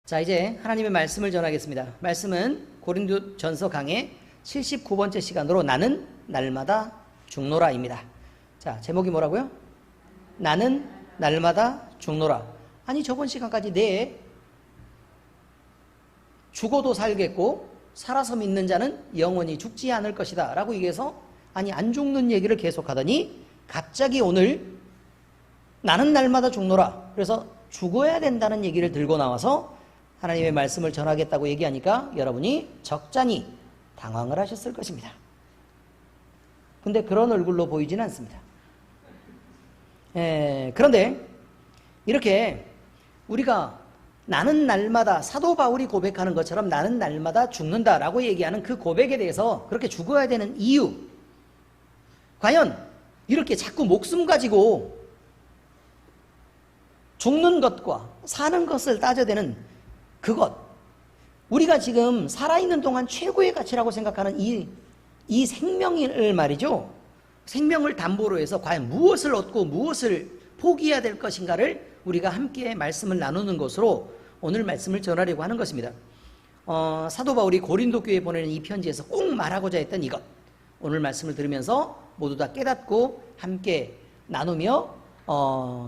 자, 이제 하나님의 말씀을 전하겠습니다. 말씀은 고린도전서 강의 79번째 시간으로 나는 날마다 죽노라입니다. 자, 제목이 뭐라고요? 나는 날마다 죽노라. 아니, 저번 시간까지 내 죽어도 살겠고 살아서 믿는 자는 영원히 죽지 않을 것이다 라고 얘기해서 아니 안 죽는 얘기를 계속하더니 갑자기 오늘 나는 날마다 죽노라. 그래서 죽어야 된다는 얘기를 들고 나와서 하나님의 말씀을 전하겠다고 얘기하니까 여러분이 적잖이 당황을 하셨을 것입니다. 근데 그런 얼굴로 보이지는 않습니다. 그런데 이렇게 우리가 나는 날마다 사도 바울이 고백하는 것처럼 나는 날마다 죽는다라고 얘기하는 그 고백에 대해서 그렇게 죽어야 되는 이유, 과연 이렇게 자꾸 목숨 가지고 죽는 것과 사는 것을 따져대는 그것, 우리가 지금 살아있는 동안 최고의 가치라고 생각하는 이 생명을 말이죠, 생명을 담보로 해서 과연 무엇을 얻고 무엇을 포기해야 될 것인가를 우리가 함께 말씀을 나누는 것으로 오늘 말씀을 전하려고 하는 것입니다. 사도 바울이 고린도 교회에 보내는 이 편지에서 꼭 말하고자 했던 이것, 오늘 말씀을 들으면서 모두 다 깨닫고 함께 나누며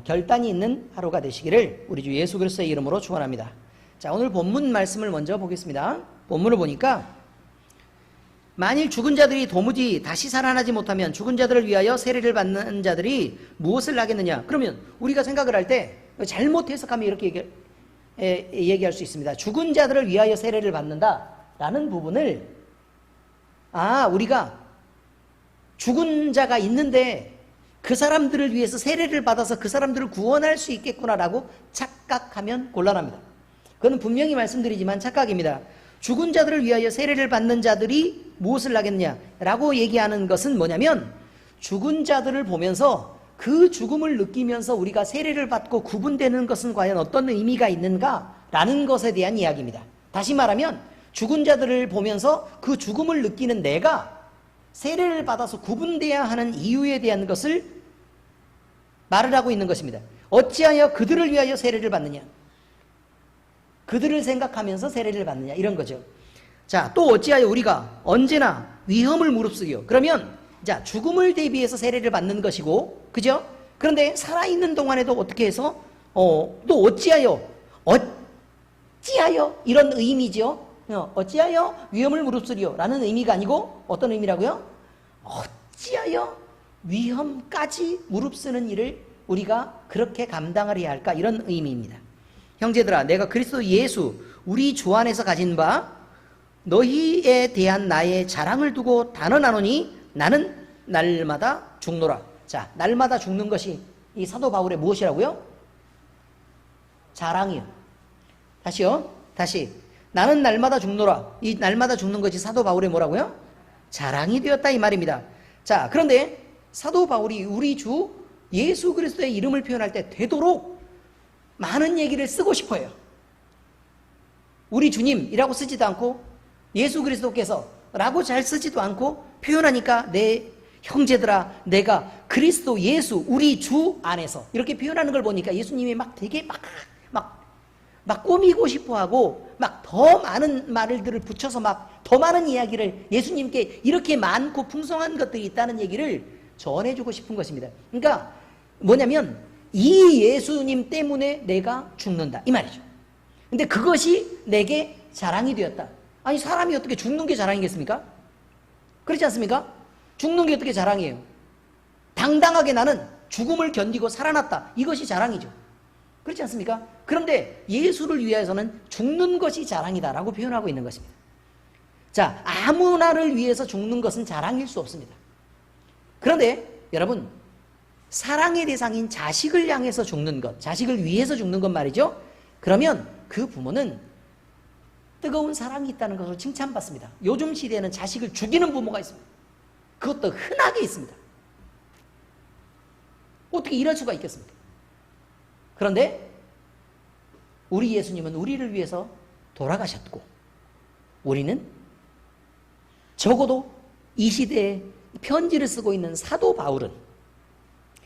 결단이 있는 하루가 되시기를 우리 주 예수 그리스도의 이름으로 축원합니다. 자, 오늘 본문 말씀을 먼저 보겠습니다. 본문을 보니까 만일 죽은 자들이 도무지 다시 살아나지 못하면 죽은 자들을 위하여 세례를 받는 자들이 무엇을 하겠느냐? 그러면 우리가 생각을 할 때 잘못 해석하면 이렇게 얘기할 수 있습니다. 죽은 자들을 위하여 세례를 받는다라는 부분을 우리가 죽은 자가 있는데 그 사람들을 위해서 세례를 받아서 그 사람들을 구원할 수 있겠구나라고 착각하면 곤란합니다. 그건 분명히 말씀드리지만 착각입니다. 죽은 자들을 위하여 세례를 받는 자들이 무엇을 하겠냐라고 얘기하는 것은 뭐냐면 죽은 자들을 보면서 그 죽음을 느끼면서 우리가 세례를 받고 구분되는 것은 과연 어떤 의미가 있는가라는 것에 대한 이야기입니다. 다시 말하면 죽은 자들을 보면서 그 죽음을 느끼는 내가 세례를 받아서 구분돼야 하는 이유에 대한 것을 말을 하고 있는 것입니다. 어찌하여 그들을 위하여 세례를 받느냐? 그들을 생각하면서 세례를 받느냐, 이런 거죠. 자, 또 어찌하여 우리가 언제나 위험을 무릅쓰기요. 그러면 자, 죽음을 대비해서 세례를 받는 것이고, 그죠? 그런데 살아있는 동안에도 어떻게 해서 또 어찌하여 이런 의미죠. 어찌하여 위험을 무릅쓰리요 라는 의미가 아니고 어떤 의미라고요? 어찌하여 위험까지 무릅쓰는 일을 우리가 그렇게 감당하여야 할까, 이런 의미입니다. 형제들아, 내가 그리스도 예수 우리 주 안에서 가진 바 너희에 대한 나의 자랑을 두고 단언하노니 나는 날마다 죽노라. 자, 날마다 죽는 것이 이 사도 바울의 무엇이라고요? 자랑이요. 다시 나는 날마다 죽노라. 이 날마다 죽는 것이 사도 바울의 뭐라고요? 자랑이 되었다, 이 말입니다. 자, 그런데 사도 바울이 우리 주 예수 그리스도의 이름을 표현할 때 되도록 많은 얘기를 쓰고 싶어요. 우리 주님이라고 쓰지도 않고 예수 그리스도께서 라고 잘 쓰지도 않고 표현하니까 내 형제들아, 내가 그리스도 예수 우리 주 안에서 이렇게 표현하는 걸 보니까 예수님이 막 되게 막 꾸미고 싶어하고 막 더 많은 말들을 붙여서 막 더 많은 이야기를 예수님께 이렇게 많고 풍성한 것들이 있다는 얘기를 전해주고 싶은 것입니다. 그러니까 뭐냐면 이 예수님 때문에 내가 죽는다, 이 말이죠. 근데 그것이 내게 자랑이 되었다. 아니, 사람이 어떻게 죽는 게 자랑이겠습니까? 그렇지 않습니까? 죽는 게 어떻게 자랑이에요? 당당하게 나는 죽음을 견디고 살아났다, 이것이 자랑이죠. 그렇지 않습니까? 그런데 예수를 위해서는 죽는 것이 자랑이다라고 표현하고 있는 것입니다. 자, 아무나를 위해서 죽는 것은 자랑일 수 없습니다. 그런데 여러분, 사랑의 대상인 자식을 향해서 죽는 것, 자식을 위해서 죽는 것 말이죠. 그러면 그 부모는 뜨거운 사랑이 있다는 것으로 칭찬받습니다. 요즘 시대에는 자식을 죽이는 부모가 있습니다. 그것도 흔하게 있습니다. 어떻게 이럴 수가 있겠습니까? 그런데 우리 예수님은 우리를 위해서 돌아가셨고, 우리는 적어도 이 시대에 편지를 쓰고 있는 사도 바울은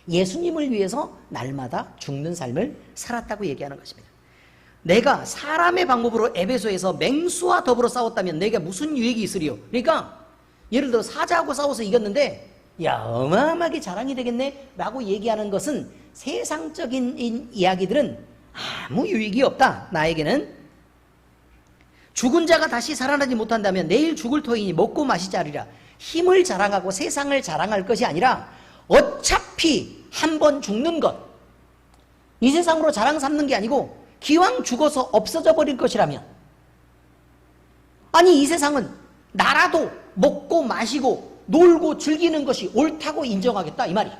예수님을 위해서 날마다 죽는 삶을 살았다고 얘기하는 것입니다. 내가 사람의 방법으로 에베소에서 맹수와 더불어 싸웠다면 내게 무슨 유익이 있으리요? 그러니까 예를 들어 사자하고 싸워서 이겼는데 야 어마어마하게 자랑이 되겠네 라고 얘기하는 것은 세상적인 이야기들은 아무 유익이 없다. 나에게는 죽은 자가 다시 살아나지 못한다면 내일 죽을 터이니 먹고 마시자리라. 힘을 자랑하고 세상을 자랑할 것이 아니라 어차피 한 번 죽는 것, 이 세상으로 자랑 삼는 게 아니고 기왕 죽어서 없어져 버릴 것이라면, 아니 이 세상은 나라도 먹고 마시고 놀고 즐기는 것이 옳다고 인정하겠다 이 말이에요.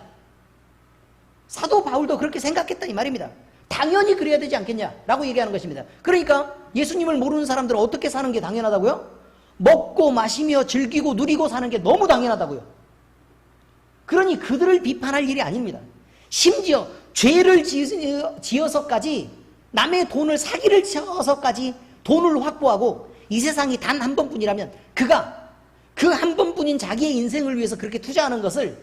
사도 바울도 그렇게 생각했다 이 말입니다. 당연히 그래야 되지 않겠냐라고 얘기하는 것입니다. 그러니까 예수님을 모르는 사람들은 어떻게 사는 게 당연하다고요? 먹고 마시며 즐기고 누리고 사는 게 너무 당연하다고요. 그러니 그들을 비판할 일이 아닙니다. 심지어 죄를 지어서까지 남의 돈을 사기를 쳐서까지 돈을 확보하고 이 세상이 단 한 번뿐이라면 그가 그 한 번뿐인 자기의 인생을 위해서 그렇게 투자하는 것을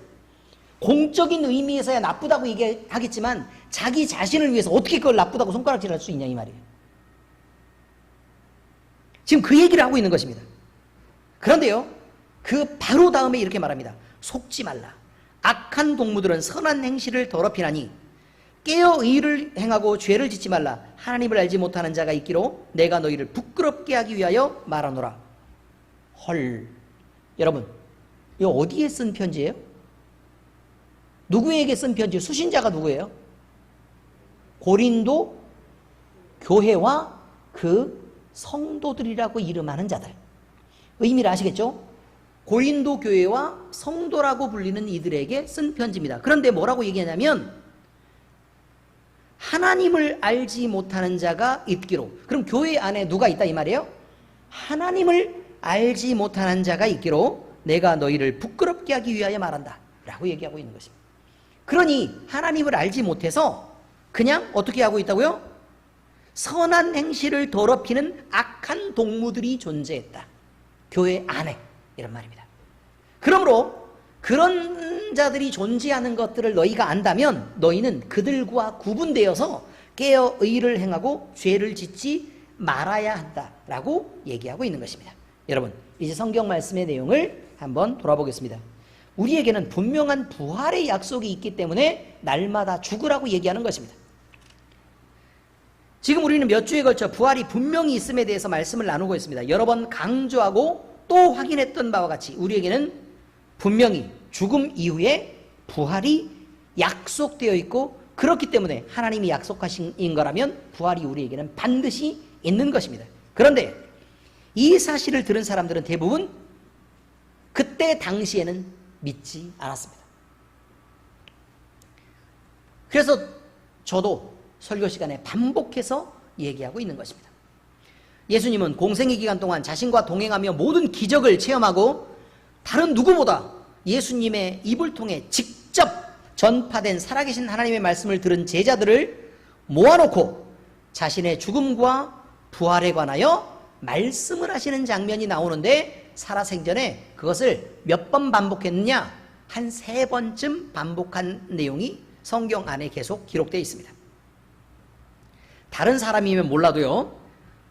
공적인 의미에서야 나쁘다고 얘기하겠지만 자기 자신을 위해서 어떻게 그걸 나쁘다고 손가락질할 수 있냐 이 말이에요. 지금 그 얘기를 하고 있는 것입니다. 그런데요, 그 바로 다음에 이렇게 말합니다. 속지 말라. 악한 동무들은 선한 행실을 더럽히나니 깨어 의를 행하고 죄를 짓지 말라. 하나님을 알지 못하는 자가 있기로 내가 너희를 부끄럽게 하기 위하여 말하노라. 헐, 여러분 이거 어디에 쓴 편지예요? 누구에게 쓴 편지? 수신자가 누구예요? 고린도 교회와 그 성도들이라고 이름하는 자들. 의미를 아시겠죠? 고린도 교회와 성도라고 불리는 이들에게 쓴 편지입니다. 그런데 뭐라고 얘기하냐면 하나님을 알지 못하는 자가 있기로. 그럼 교회 안에 누가 있다 이 말이에요? 하나님을 알지 못하는 자가 있기로 내가 너희를 부끄럽게 하기 위하여 말한다 라고 얘기하고 있는 것입니다. 그러니 하나님을 알지 못해서 그냥 어떻게 하고 있다고요? 선한 행실을 더럽히는 악한 동무들이 존재했다. 교회 안에 이런 말입니다. 그러므로 그런 자들이 존재하는 것들을 너희가 안다면 너희는 그들과 구분되어서 깨어 의를 행하고 죄를 짓지 말아야 한다라고 얘기하고 있는 것입니다. 여러분 이제 성경 말씀의 내용을 한번 돌아보겠습니다. 우리에게는 분명한 부활의 약속이 있기 때문에 날마다 죽으라고 얘기하는 것입니다. 지금 우리는 몇 주에 걸쳐 부활이 분명히 있음에 대해서 말씀을 나누고 있습니다. 여러 번 강조하고 또 확인했던 바와 같이 우리에게는 분명히 죽음 이후에 부활이 약속되어 있고 그렇기 때문에 하나님이 약속하신 거라면 부활이 우리에게는 반드시 있는 것입니다. 그런데 이 사실을 들은 사람들은 대부분 그때 당시에는 믿지 않았습니다. 그래서 저도 설교 시간에 반복해서 얘기하고 있는 것입니다. 예수님은 공생의 기간 동안 자신과 동행하며 모든 기적을 체험하고 다른 누구보다 예수님의 입을 통해 직접 전파된 살아계신 하나님의 말씀을 들은 제자들을 모아놓고 자신의 죽음과 부활에 관하여 말씀을 하시는 장면이 나오는데 살아생전에 그것을 몇 번 반복했느냐? 한 3번쯤 반복한 내용이 성경 안에 계속 기록되어 있습니다. 다른 사람이면 몰라도요,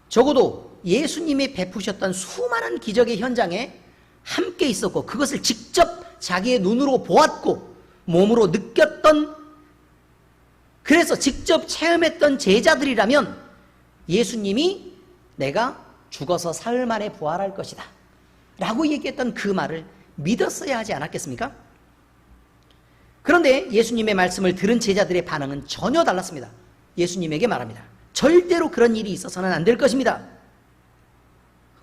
적어도 예수님이 베푸셨던 수많은 기적의 현장에 함께 있었고 그것을 직접 자기의 눈으로 보았고 몸으로 느꼈던, 그래서 직접 체험했던 제자들이라면 예수님이 내가 죽어서 사흘 만에 부활할 것이다 라고 얘기했던 그 말을 믿었어야 하지 않았겠습니까? 그런데 예수님의 말씀을 들은 제자들의 반응은 전혀 달랐습니다. 예수님에게 말합니다. 절대로 그런 일이 있어서는 안 될 것입니다.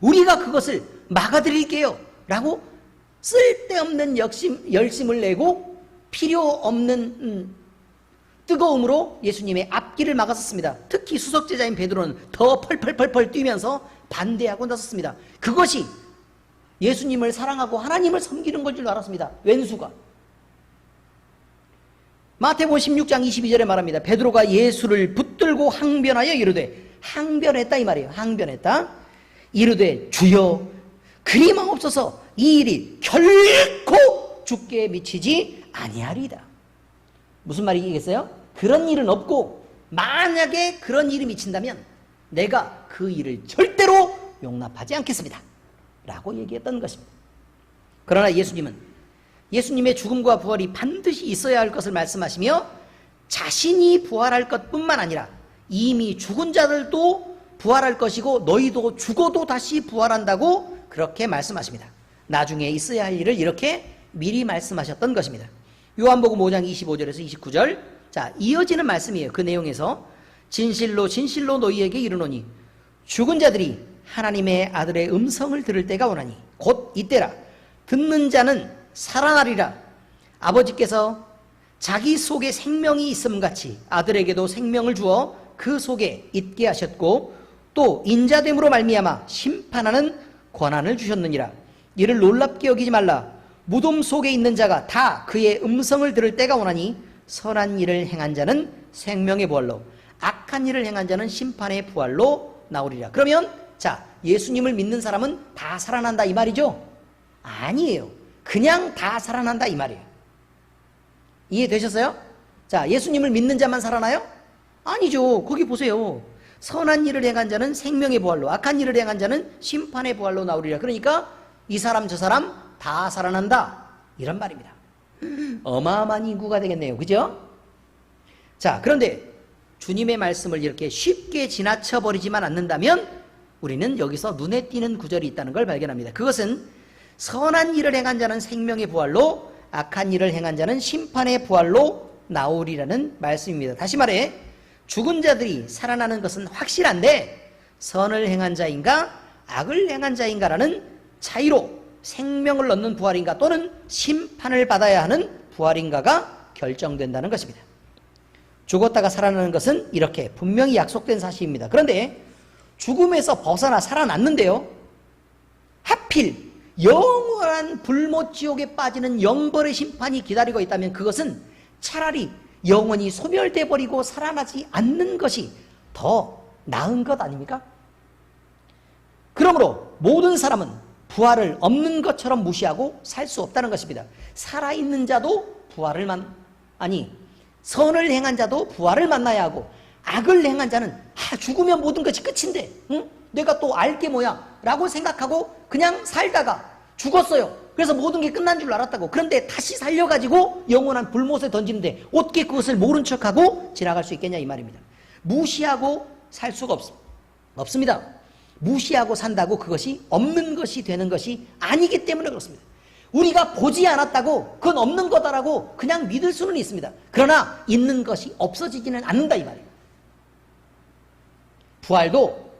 우리가 그것을 막아드릴게요 라고 쓸데없는 열심을 내고 필요 없는 뜨거움으로 예수님의 앞길을 막았었습니다. 특히 수석제자인 베드로는 더 펄펄펄펄 뛰면서 반대하고 나섰습니다. 그것이 예수님을 사랑하고 하나님을 섬기는 걸 줄 알았습니다. 왼수가. 마태복음 16장 22절에 말합니다. 베드로가 예수를 붙들고 항변하여 이르되, 항변했다 이 말이에요. 항변했다. 이르되 주여 그리 마옵소서 이 일이 결코 죽게 미치지 아니하리이다. 무슨 말이겠어요? 그런 일은 없고 만약에 그런 일이 미친다면 내가 그 일을 절대로 용납하지 않겠습니다. 라고 얘기했던 것입니다. 그러나 예수님의 죽음과 부활이 반드시 있어야 할 것을 말씀하시며 자신이 부활할 것뿐만 아니라 이미 죽은 자들도 부활할 것이고 너희도 죽어도 다시 부활한다고 그렇게 말씀하십니다. 나중에 있어야 할 일을 이렇게 미리 말씀하셨던 것입니다. 요한복음 5장 25절에서 29절, 자, 이어지는 말씀이에요. 그 내용에서 진실로 진실로 너희에게 이르노니 죽은 자들이 하나님의 아들의 음성을 들을 때가 오나니 곧 이때라. 듣는 자는 살아나리라. 아버지께서 자기 속에 생명이 있음같이 아들에게도 생명을 주어 그 속에 있게 하셨고 또 인자됨으로 말미암아 심판하는 권한을 주셨느니라. 이를 놀랍게 여기지 말라. 무덤 속에 있는 자가 다 그의 음성을 들을 때가 오나니 선한 일을 행한 자는 생명의 부활로 악한 일을 행한 자는 심판의 부활로 나오리라. 그러면 자, 예수님을 믿는 사람은 다 살아난다 이 말이죠? 아니에요. 그냥 다 살아난다 이 말이에요. 이해되셨어요? 자, 예수님을 믿는 자만 살아나요? 아니죠. 거기 보세요. 선한 일을 행한 자는 생명의 부활로 악한 일을 행한 자는 심판의 부활로 나오리라. 그러니까 이 사람 저 사람 다 살아난다 이런 말입니다. 어마어마한 인구가 되겠네요. 그죠? 자, 그런데 주님의 말씀을 이렇게 쉽게 지나쳐버리지만 않는다면 우리는 여기서 눈에 띄는 구절이 있다는 걸 발견합니다. 그것은 선한 일을 행한 자는 생명의 부활로 악한 일을 행한 자는 심판의 부활로 나오리라는 말씀입니다. 다시 말해 죽은 자들이 살아나는 것은 확실한데 선을 행한 자인가 악을 행한 자인가라는 차이로 생명을 얻는 부활인가 또는 심판을 받아야 하는 부활인가가 결정된다는 것입니다. 죽었다가 살아나는 것은 이렇게 분명히 약속된 사실입니다. 그런데 죽음에서 벗어나 살아났는데요, 하필 영원한 불못지옥에 빠지는 영벌의 심판이 기다리고 있다면 그것은 차라리 영원히 소멸돼 버리고 살아나지 않는 것이 더 나은 것 아닙니까? 그러므로 모든 사람은 부활을 없는 것처럼 무시하고 살 수 없다는 것입니다. 살아있는 자도 선을 행한 자도 부활을 만나야 하고 악을 행한 자는 죽으면 모든 것이 끝인데 내가 또 알 게 뭐야 라고 생각하고 그냥 살다가 죽었어요. 그래서 모든 게 끝난 줄 알았다고. 그런데 다시 살려가지고 영원한 불못에 던지는데 어떻게 그것을 모른 척하고 지나갈 수 있겠냐 이 말입니다. 무시하고 살 수가 없습니다. 무시하고 산다고 그것이 없는 것이 되는 것이 아니기 때문에 그렇습니다. 우리가 보지 않았다고 그건 없는 거다라고 그냥 믿을 수는 있습니다. 그러나 있는 것이 없어지지는 않는다 이 말이에요. 부활도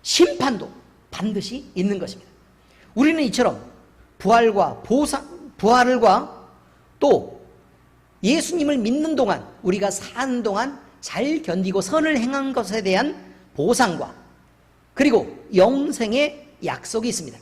심판도 반드시 있는 것입니다. 우리는 이처럼 부활과 또 예수님을 믿는 동안 우리가 사는 동안 잘 견디고 선을 행한 것에 대한 보상과 그리고 영생의 약속이 있습니다.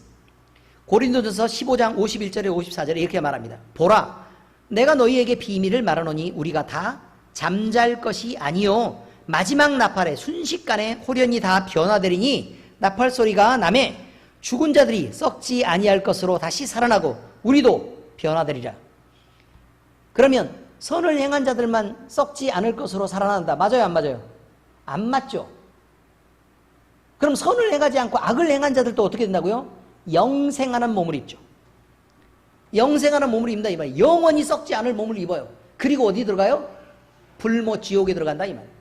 고린도전서 15장 51절에 54절에 이렇게 말합니다. 보라, 내가 너희에게 비밀을 말하노니 우리가 다 잠잘 것이 아니요 마지막 나팔에 순식간에 홀연히 다 변화되리니 나팔 소리가 나매 죽은 자들이 썩지 아니할 것으로 다시 살아나고 우리도 변화되리라. 그러면 선을 행한 자들만 썩지 않을 것으로 살아난다. 맞아요, 안 맞아요? 안 맞죠. 그럼 선을 행하지 않고 악을 행한 자들도 어떻게 된다고요? 영생하는 몸을 입죠. 영생하는 몸을 입는다 이 말이에요. 영원히 썩지 않을 몸을 입어요. 그리고 어디 들어가요? 불못 지옥에 들어간다 이 말이에요.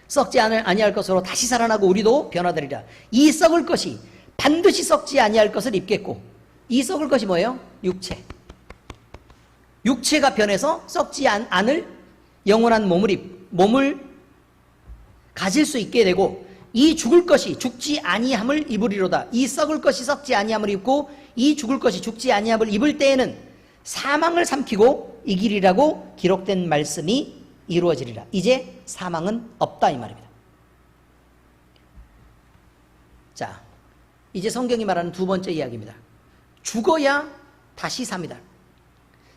썩지 아니할 것으로 다시 살아나고 우리도 변화되리라. 이 썩을 것이 반드시 썩지 아니할 것을 입겠고, 이 썩을 것이 뭐예요? 육체가 변해서 썩지 않을 영원한 몸을 가질 수 있게 되고, 이 죽을 것이 죽지 아니함을 입으리로다. 이 썩을 것이 썩지 아니함을 입고 이 죽을 것이 죽지 아니함을 입을 때에는 사망을 삼키고 이기리라고 기록된 말씀이 이루어지리라. 이제 사망은 없다 이 말입니다. 자, 이제 성경이 말하는 두 번째 이야기입니다. 죽어야 다시 삽니다.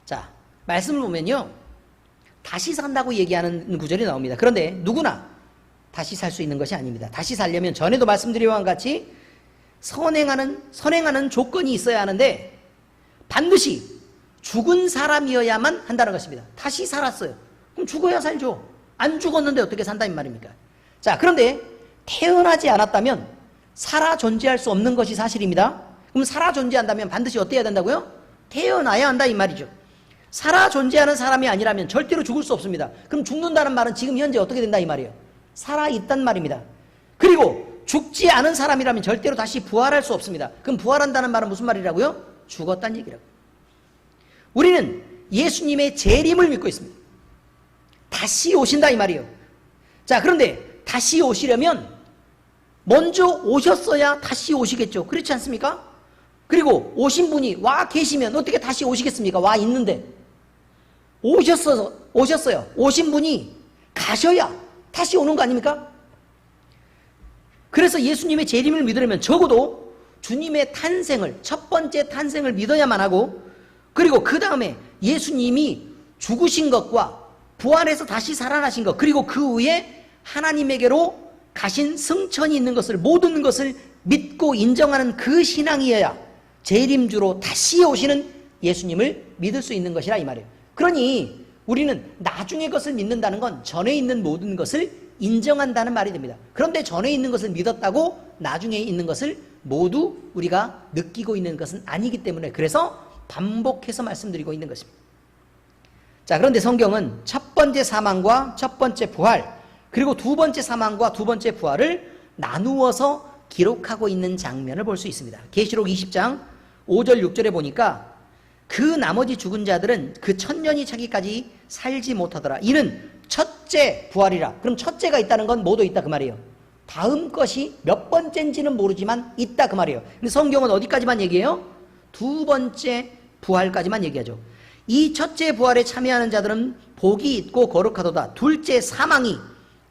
자, 말씀을 보면요, 다시 산다고 얘기하는 구절이 나옵니다. 그런데 누구나 다시 살 수 있는 것이 아닙니다. 다시 살려면 전에도 말씀드린 바와 같이 선행하는 조건이 있어야 하는데 반드시 죽은 사람이어야만 한다는 것입니다. 다시 살았어요. 그럼 죽어야 살죠. 안 죽었는데 어떻게 산다 이 말입니까? 자, 그런데 태어나지 않았다면 살아 존재할 수 없는 것이 사실입니다. 그럼 살아 존재한다면 반드시 어떻게 해야 된다고요? 태어나야 한다 이 말이죠. 살아 존재하는 사람이 아니라면 절대로 죽을 수 없습니다. 그럼 죽는다는 말은 지금 현재 어떻게 된다 이 말이에요? 살아있단 말입니다. 그리고 죽지 않은 사람이라면 절대로 다시 부활할 수 없습니다. 그럼 부활한다는 말은 무슨 말이라고요? 죽었다는 얘기라고. 우리는 예수님의 재림을 믿고 있습니다. 다시 오신다 이 말이에요. 자, 그런데 다시 오시려면 먼저 오셨어야 다시 오시겠죠. 그렇지 않습니까? 그리고 오신 분이 와 계시면 어떻게 다시 오시겠습니까? 와 있는데. 오셨어요. 오신 분이 가셔야 다시 오는 거 아닙니까? 그래서 예수님의 재림을 믿으려면 적어도 주님의 탄생을, 첫 번째 탄생을 믿어야만 하고, 그리고 그 다음에 예수님이 죽으신 것과 부활해서 다시 살아나신 것, 그리고 그 위에 하나님에게로 가신 승천이 있는 것을, 모든 것을 믿고 인정하는 그 신앙이어야 재림주로 다시 오시는 예수님을 믿을 수 있는 것이라 이 말이에요. 그러니 우리는 나중의 것을 믿는다는 건 전에 있는 모든 것을 인정한다는 말이 됩니다. 그런데 전에 있는 것을 믿었다고 나중에 있는 것을 모두 우리가 느끼고 있는 것은 아니기 때문에, 그래서 반복해서 말씀드리고 있는 것입니다. 자, 그런데 성경은 첫 번째 사망과 첫 번째 부활, 그리고 두 번째 사망과 두 번째 부활을 나누어서 기록하고 있는 장면을 볼 수 있습니다. 계시록 20장 5절 6절에 보니까 그 나머지 죽은 자들은 그 천년이 차기까지 살지 못하더라. 이는 첫째 부활이라. 그럼 첫째가 있다는 건 뭐도 있다 그 말이에요. 다음 것이 몇 번째인지는 모르지만 있다 그 말이에요. 근데 성경은 어디까지만 얘기해요? 두 번째 부활까지만 얘기하죠. 이 첫째 부활에 참여하는 자들은 복이 있고 거룩하도다. 둘째 사망이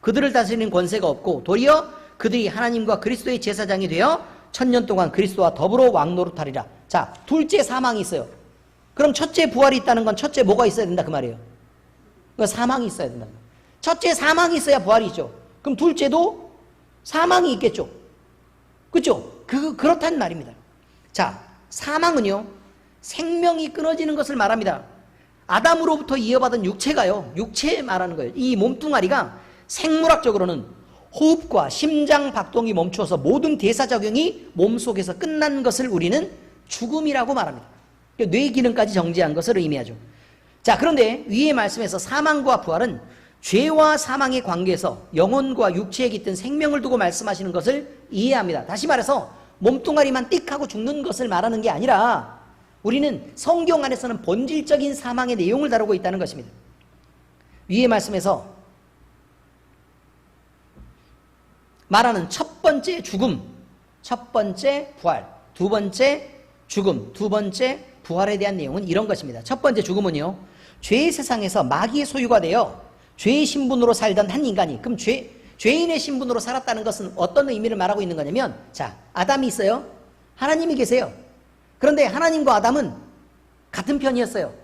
그들을 다스리는 권세가 없고 도리어 그들이 하나님과 그리스도의 제사장이 되어 천년 동안 그리스도와 더불어 왕노릇하리라. 자, 둘째 사망이 있어요. 그럼 첫째 부활이 있다는 건 첫째 뭐가 있어야 된다 그 말이에요. 그러니까 사망이 있어야 된다. 첫째 사망이 있어야 부활이 있죠. 그럼 둘째도 사망이 있겠죠. 그렇죠? 그렇단 말입니다. 자, 사망은요, 생명이 끊어지는 것을 말합니다. 아담으로부터 이어받은 육체가요, 육체 말하는 거예요. 이 몸뚱아리가 생물학적으로는 호흡과 심장 박동이 멈추어서 모든 대사작용이 몸속에서 끝난 것을 우리는 죽음이라고 말합니다. 뇌 기능까지 정지한 것을 의미하죠. 자, 그런데 위의 말씀에서 사망과 부활은 죄와 사망의 관계에서 영혼과 육체에 깃든 생명을 두고 말씀하시는 것을 이해합니다. 다시 말해서 몸뚱아리만 띡 하고 죽는 것을 말하는 게 아니라 우리는 성경 안에서는 본질적인 사망의 내용을 다루고 있다는 것입니다. 위의 말씀에서 말하는 첫 번째 죽음, 첫 번째 부활, 두 번째 죽음, 두 번째 부활에 대한 내용은 이런 것입니다. 첫 번째 죽음은요, 죄의 세상에서 마귀의 소유가 되어 죄의 신분으로 살던 한 인간이, 그럼 죄인의 신분으로 살았다는 것은 어떤 의미를 말하고 있는 거냐면, 자, 아담이 있어요. 하나님이 계세요. 그런데 하나님과 아담은 같은 편이었어요.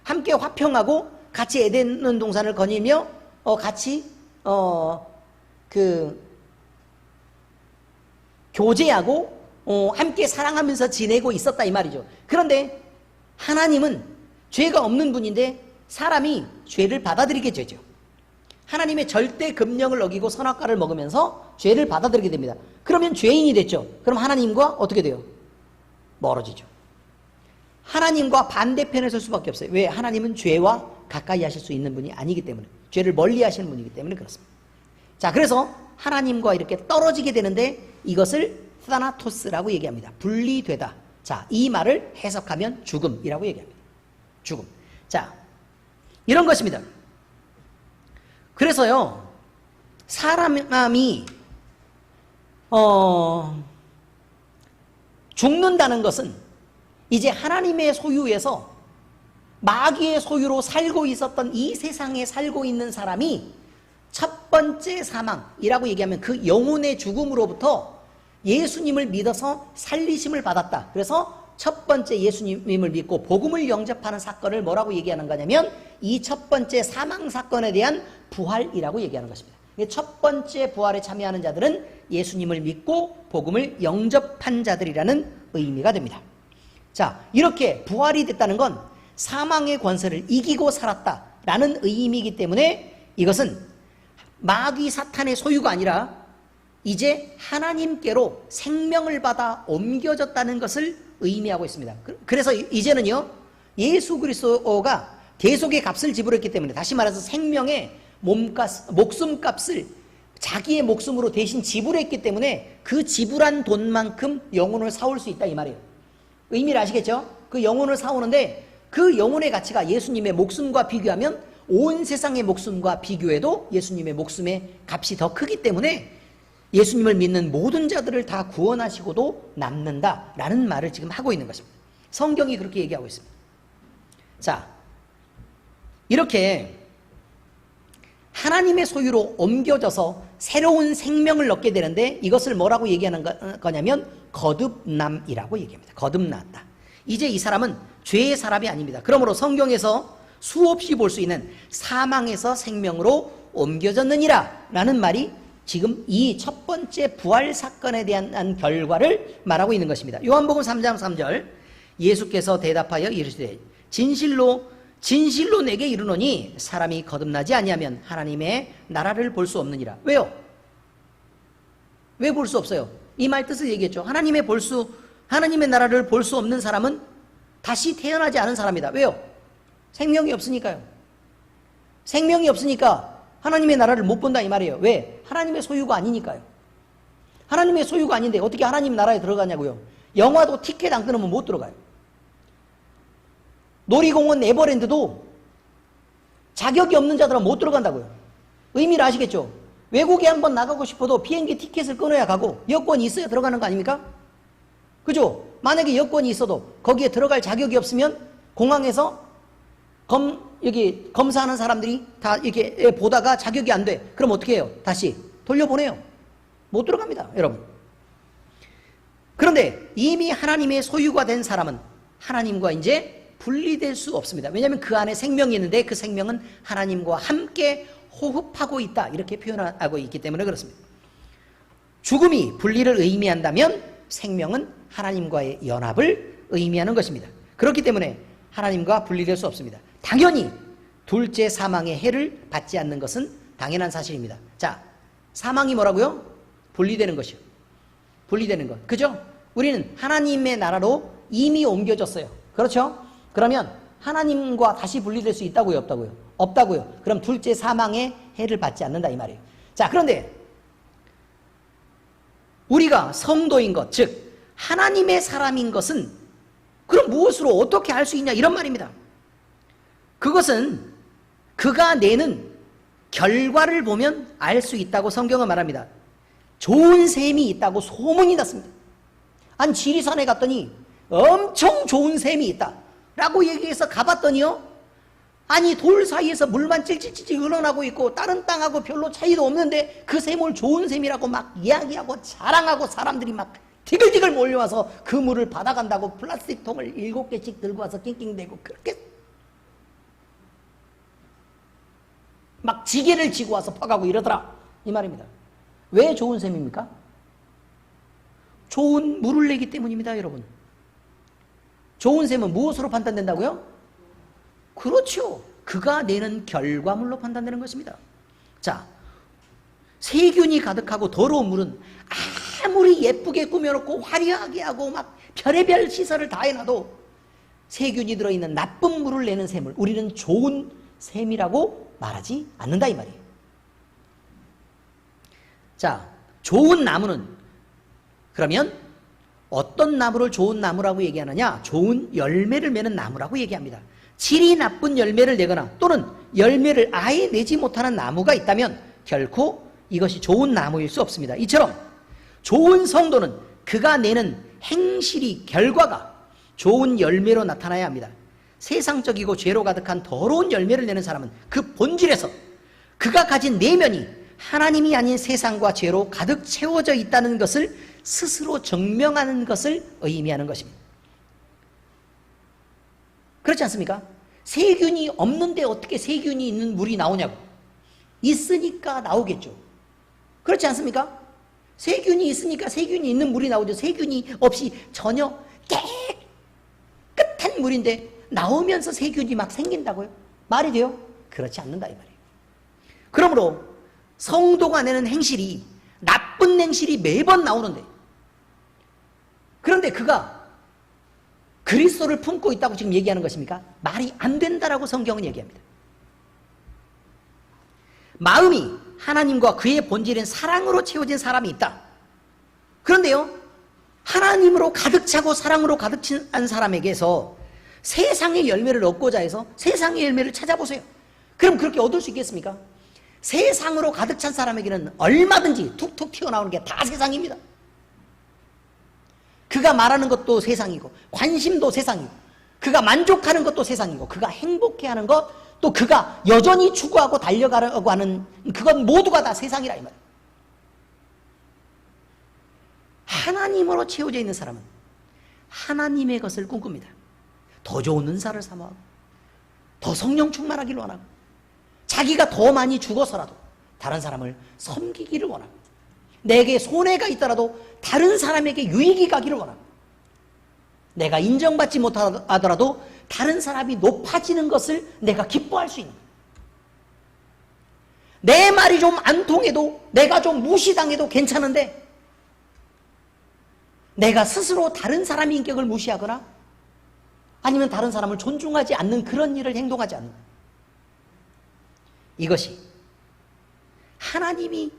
함께 화평하고 같이 에덴 동산을 거닐며 같이 교제하고 함께 사랑하면서 지내고 있었다 이 말이죠. 그런데 하나님은 죄가 없는 분인데 사람이 죄를 받아들이게 되죠. 하나님의 절대 금령을 어기고 선악과를 먹으면서 죄를 받아들이게 됩니다. 그러면 죄인이 됐죠. 그럼 하나님과 어떻게 돼요? 멀어지죠. 하나님과 반대편에 설 수밖에 없어요. 왜? 하나님은 죄와 가까이 하실 수 있는 분이 아니기 때문에, 죄를 멀리 하시는 분이기 때문에 그렇습니다. 자, 그래서 하나님과 이렇게 떨어지게 되는데 이것을 타나토스라고 얘기합니다. 분리되다. 자, 이 말을 해석하면 죽음이라고 얘기합니다. 죽음. 자, 이런 것입니다. 그래서요, 사람이 죽는다는 것은 이제 하나님의 소유에서 마귀의 소유로 살고 있었던 이 세상에 살고 있는 사람이 첫 번째 사망이라고 얘기하면 그 영혼의 죽음으로부터 예수님을 믿어서 살리심을 받았다. 그래서 첫 번째 예수님을 믿고 복음을 영접하는 사건을 뭐라고 얘기하는 거냐면 이 첫 번째 사망 사건에 대한 부활이라고 얘기하는 것입니다. 첫 번째 부활에 참여하는 자들은 예수님을 믿고 복음을 영접한 자들이라는 의미가 됩니다. 자, 이렇게 부활이 됐다는 건 사망의 권세를 이기고 살았다라는 의미이기 때문에 이것은 마귀 사탄의 소유가 아니라 이제 하나님께로 생명을 받아 옮겨졌다는 것을 의미하고 있습니다. 그래서 이제는요, 예수 그리스도가 대속의 값을 지불했기 때문에, 다시 말해서 생명의 목숨값을 자기의 목숨으로 대신 지불했기 때문에 그 지불한 돈만큼 영혼을 사올 수 있다 이 말이에요. 의미를 아시겠죠? 그 영혼을 사오는데 그 영혼의 가치가 예수님의 목숨과 비교하면 온 세상의 목숨과 비교해도 예수님의 목숨의 값이 더 크기 때문에 예수님을 믿는 모든 자들을 다 구원하시고도 남는다라는 말을 지금 하고 있는 것입니다. 성경이 그렇게 얘기하고 있습니다. 자, 이렇게 하나님의 소유로 옮겨져서 새로운 생명을 얻게 되는데 이것을 뭐라고 얘기하는 거냐면 거듭남이라고 얘기합니다. 거듭났다. 이제 이 사람은 죄의 사람이 아닙니다. 그러므로 성경에서 수없이 볼 수 있는 사망에서 생명으로 옮겨졌느니라 라는 말이 지금 이 첫 번째 부활 사건에 대한 결과를 말하고 있는 것입니다. 요한복음 3장 3절 예수께서 대답하여 이르시되 진실로 내게 이르노니 사람이 거듭나지 아니하면 하나님의 나라를 볼 수 없느니라. 왜요? 왜 볼 수 없어요? 이 말 뜻을 얘기했죠. 하나님의 나라를 볼 수 없는 사람은 다시 태어나지 않은 사람이다. 왜요? 생명이 없으니까요. 생명이 없으니까 하나님의 나라를 못 본다 이 말이에요. 왜? 하나님의 소유가 아니니까요. 하나님의 소유가 아닌데 어떻게 하나님 나라에 들어가냐고요. 영화도 티켓 안 끊으면 못 들어가요. 놀이공원 에버랜드도 자격이 없는 자들은 못 들어간다고요. 의미를 아시겠죠? 외국에 한번 나가고 싶어도 비행기 티켓을 끊어야 가고 여권이 있어야 들어가는 거 아닙니까? 그죠? 만약에 여권이 있어도 거기에 들어갈 자격이 없으면 공항에서 여기 검사하는 사람들이 다 이렇게 보다가 자격이 안 돼. 그럼 어떻게 해요? 다시 돌려보내요. 못 들어갑니다, 여러분. 그런데 이미 하나님의 소유가 된 사람은 하나님과 이제 분리될 수 없습니다. 왜냐하면 그 안에 생명이 있는데 그 생명은 하나님과 함께 호흡하고 있다 이렇게 표현하고 있기 때문에 그렇습니다. 죽음이 분리를 의미한다면 생명은 하나님과의 연합을 의미하는 것입니다. 그렇기 때문에 하나님과 분리될 수 없습니다. 당연히 둘째 사망의 해를 받지 않는 것은 당연한 사실입니다. 자, 사망이 뭐라고요? 분리되는 것이요. 분리되는 것. 그죠? 우리는 하나님의 나라로 이미 옮겨졌어요. 그렇죠? 그러면 하나님과 다시 분리될 수 있다고요? 없다고요? 없다고요. 그럼 둘째 사망의 해를 받지 않는다 이 말이에요. 자, 그런데 우리가 성도인 것, 즉 하나님의 사람인 것은 그럼 무엇으로 어떻게 알 수 있냐 이런 말입니다. 그것은 그가 내는 결과를 보면 알 수 있다고 성경은 말합니다. 좋은 셈이 있다고 소문이 났습니다. 한 지리산에 갔더니 엄청 좋은 셈이 있다 라고 얘기해서 가봤더니요, 아니 돌 사이에서 물만 찔찔찔 흘러나고 있고 다른 땅하고 별로 차이도 없는데 그 샘을 좋은 셈이라고 막 이야기하고 자랑하고 사람들이 막 디글디글 몰려와서 그 물을 받아간다고 플라스틱 통을 7개씩 들고 와서 낑낑대고 그렇게 막 지게를 지고 와서 퍼가고 이러더라 이 말입니다. 왜 좋은 셈입니까? 좋은 물을 내기 때문입니다, 여러분. 좋은 셈은 무엇으로 판단된다고요? 그렇죠. 그가 내는 결과물로 판단되는 것입니다. 자, 세균이 가득하고 더러운 물은 아무리 예쁘게 꾸며놓고 화려하게 하고 막 별의별 시설을 다 해놔도 세균이 들어있는 나쁜 물을 내는 셈을 우리는 좋은 셈이라고 말하지 않는다 이 말이에요. 자, 좋은 나무는 그러면 어떤 나무를 좋은 나무라고 얘기하느냐? 좋은 열매를 맺는 나무라고 얘기합니다. 질이 나쁜 열매를 내거나 또는 열매를 아예 내지 못하는 나무가 있다면 결코 이것이 좋은 나무일 수 없습니다. 이처럼 좋은 성도는 그가 내는 행실이 결과가 좋은 열매로 나타나야 합니다. 세상적이고 죄로 가득한 더러운 열매를 내는 사람은 그 본질에서 그가 가진 내면이 하나님이 아닌 세상과 죄로 가득 채워져 있다는 것을 스스로 증명하는 것을 의미하는 것입니다. 그렇지 않습니까? 세균이 없는데 어떻게 세균이 있는 물이 나오냐고. 있으니까 나오겠죠. 그렇지 않습니까? 세균이 있으니까 세균이 있는 물이 나오죠. 세균이 없이 전혀 깨끗한 물인데 나오면서 세균이 막 생긴다고요? 말이 돼요? 그렇지 않는다 이 말이에요. 그러므로 성도가 내는 행실이 나쁜 행실이 매번 나오는데, 그런데 그가 그리스도를 품고 있다고 지금 얘기하는 것입니까? 말이 안 된다라고 성경은 얘기합니다. 마음이 하나님과 그의 본질인 사랑으로 채워진 사람이 있다. 그런데요, 하나님으로 가득 차고 사랑으로 가득 찬 사람에게서 세상의 열매를 얻고자 해서 세상의 열매를 찾아보세요. 그럼 그렇게 얻을 수 있겠습니까? 세상으로 가득 찬 사람에게는 얼마든지 툭툭 튀어나오는 게 다 세상입니다. 그가 말하는 것도 세상이고, 관심도 세상이고, 그가 만족하는 것도 세상이고, 그가 행복해하는 것, 또 그가 여전히 추구하고 달려가려고 하는 그건 모두가 다 세상이라 이 말이에요. 하나님으로 채워져 있는 사람은 하나님의 것을 꿈꿉니다. 더 좋은 은사를 사모하고, 더 성령 충만하기를 원하고, 자기가 더 많이 죽어서라도 다른 사람을 섬기기를 원하고, 내게 손해가 있더라도 다른 사람에게 유익이 가기를 원하고, 내가 인정받지 못하더라도 다른 사람이 높아지는 것을 내가 기뻐할 수 있는, 내 말이 좀 안 통해도, 내가 좀 무시당해도 괜찮은데, 내가 스스로 다른 사람의 인격을 무시하거나 아니면 다른 사람을 존중하지 않는 그런 일을 행동하지 않는, 이것이 하나님이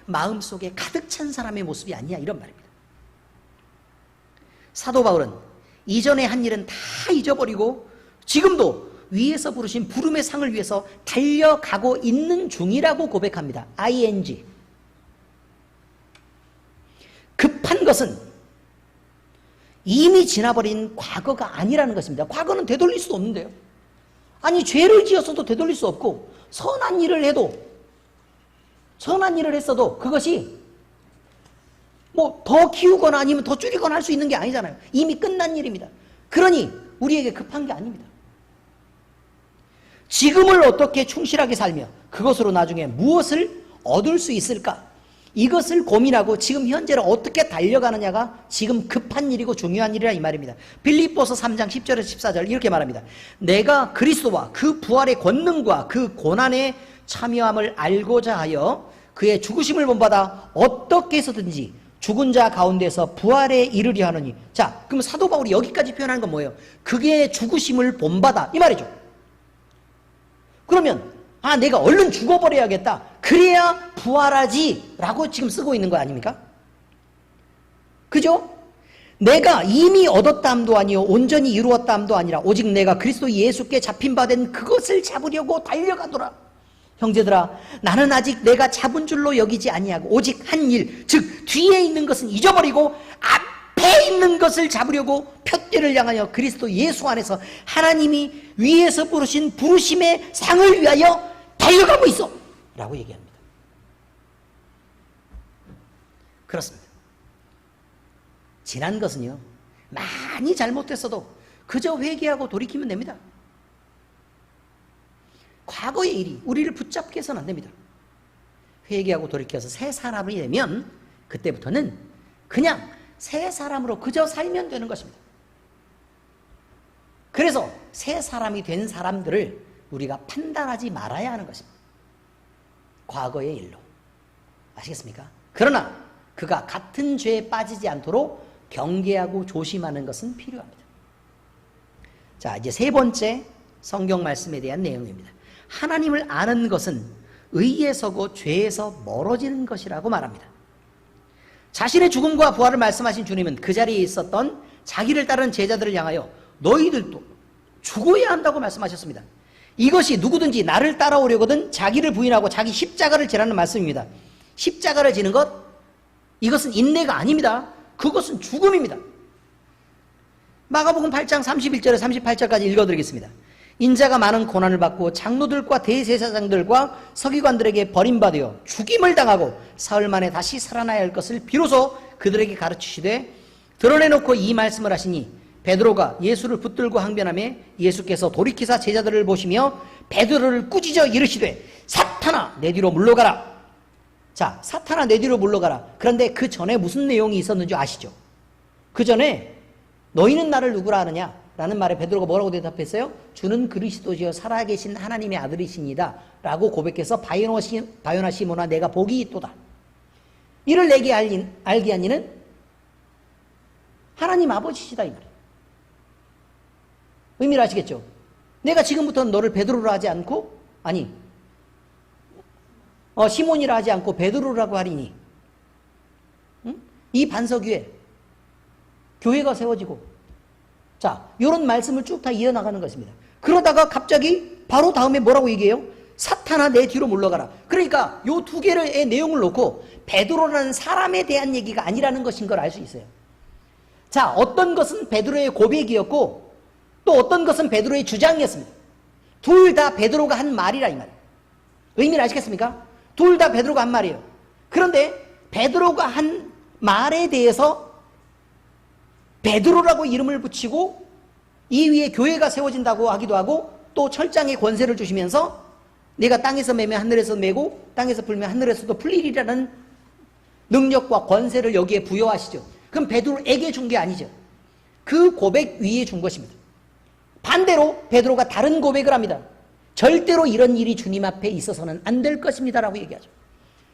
마음속에 가득 찬 사람의 모습이 아니냐, 이런 말입니다. 사도 바울은 이전에 한 일은 다 잊어버리고 지금도 위에서 부르신 부름의 상을 위해서 달려가고 있는 중이라고 고백합니다. ing. 급한 것은 이미 지나버린 과거가 아니라는 것입니다. 과거는 되돌릴 수 없는데요. 아니, 죄를 지었어도 되돌릴 수 없고, 선한 일을 했어도 그것이 뭐 더 키우거나 아니면 더 줄이거나 할 수 있는 게 아니잖아요. 이미 끝난 일입니다. 그러니 우리에게 급한 게 아닙니다. 지금을 어떻게 충실하게 살며 그것으로 나중에 무엇을 얻을 수 있을까, 이것을 고민하고 지금 현재를 어떻게 달려가느냐가 지금 급한 일이고 중요한 일이라 이 말입니다. 빌립보서 3장 10절에서 14절 이렇게 말합니다. 내가 그리스도와 그 부활의 권능과 그 고난에 참여함을 알고자 하여 그의 죽으심을 본받아 어떻게 해서든지 죽은 자 가운데서 부활에 이르려 하느니. 자, 그럼 사도 바울이 여기까지 표현하는 건 뭐예요? 그의 죽으심을 본받아, 이 말이죠. 그러면 내가 얼른 죽어버려야겠다, 그래야 부활하지 라고 지금 쓰고 있는 거 아닙니까? 그죠? 내가 이미 얻었다함도 아니요 온전히 이루었다함도 아니라 오직 내가 그리스도 예수께 잡힌 바 된 그것을 잡으려고 달려가더라. 형제들아, 나는 아직 내가 잡은 줄로 여기지 아니하고 오직 한 일, 즉 뒤에 있는 것은 잊어버리고 앞에 있는 것을 잡으려고 푯대를 향하여 그리스도 예수 안에서 하나님이 위에서 부르신 부르심의 상을 위하여 달려가고 있어 라고 얘기합니다. 그렇습니다. 지난 것은요, 많이 잘못됐어도 그저 회개하고 돌이키면 됩니다. 과거의 일이 우리를 붙잡게 해서는 안 됩니다. 회개하고 돌이켜서 새 사람이 되면 그때부터는 그냥 새 사람으로 그저 살면 되는 것입니다. 그래서 새 사람이 된 사람들을 우리가 판단하지 말아야 하는 것입니다. 과거의 일로. 아시겠습니까? 그러나 그가 같은 죄에 빠지지 않도록 경계하고 조심하는 것은 필요합니다. 자, 이제 세 번째 성경 말씀에 대한 내용입니다. 하나님을 아는 것은 의에 서고 죄에서 멀어지는 것이라고 말합니다. 자신의 죽음과 부활을 말씀하신 주님은 그 자리에 있었던 자기를 따르는 제자들을 향하여 너희들도 죽어야 한다고 말씀하셨습니다. 이것이 누구든지 나를 따라오려거든 자기를 부인하고 자기 십자가를 지라는 말씀입니다. 십자가를 지는 것, 이것은 인내가 아닙니다. 그것은 죽음입니다. 마가복음 8장 31절에 38절까지 읽어드리겠습니다. 인자가 많은 고난을 받고 장로들과 대제사장들과 서기관들에게 버림받아 죽임을 당하고 사흘 만에 다시 살아나야 할 것을 비로소 그들에게 가르치시되 드러내놓고 이 말씀을 하시니 베드로가 예수를 붙들고 항변하며 예수께서 돌이키사 제자들을 보시며 베드로를 꾸짖어 이르시되 사탄아 내 뒤로 물러가라. 자, 사탄아 내 뒤로 물러가라. 그런데 그 전에 무슨 내용이 있었는지 아시죠? 그 전에 너희는 나를 누구라 하느냐? 라는 말에 베드로가 뭐라고 대답했어요? 주는 그리스도시요 살아계신 하나님의 아들이십니다 라고 고백해서 바요나 시몬아 내가 복이 있도다. 이를 내게 알게 한 이는 하나님 아버지시다 이 말이에요. 의미를 아시겠죠? 내가 지금부터는 너를 베드로로 하지 않고 시몬이라 하지 않고 베드로라고 하리니 응? 이 반석 위에 교회가 세워지고 자 이런 말씀을 쭉 다 이어나가는 것입니다. 그러다가 갑자기 바로 다음에 뭐라고 얘기해요? 사탄아 내 뒤로 물러가라. 그러니까 요 두 개의 내용을 놓고 베드로라는 사람에 대한 얘기가 아니라는 것인 걸 알 수 있어요. 자 어떤 것은 베드로의 고백이었고 또 어떤 것은 베드로의 주장이었습니다. 둘 다 베드로가 한 말이라 이 말이에요. 의미를 아시겠습니까? 둘 다 베드로가 한 말이에요. 그런데 베드로가 한 말에 대해서 베드로라고 이름을 붙이고 이 위에 교회가 세워진다고 하기도 하고 또 철장에 권세를 주시면서 내가 땅에서 매면 하늘에서 매고 땅에서 풀면 하늘에서도 풀리리라는 능력과 권세를 여기에 부여하시죠. 그럼 베드로에게 준 게 아니죠. 그 고백 위에 준 것입니다. 반대로 베드로가 다른 고백을 합니다. 절대로 이런 일이 주님 앞에 있어서는 안 될 것입니다 라고 얘기하죠.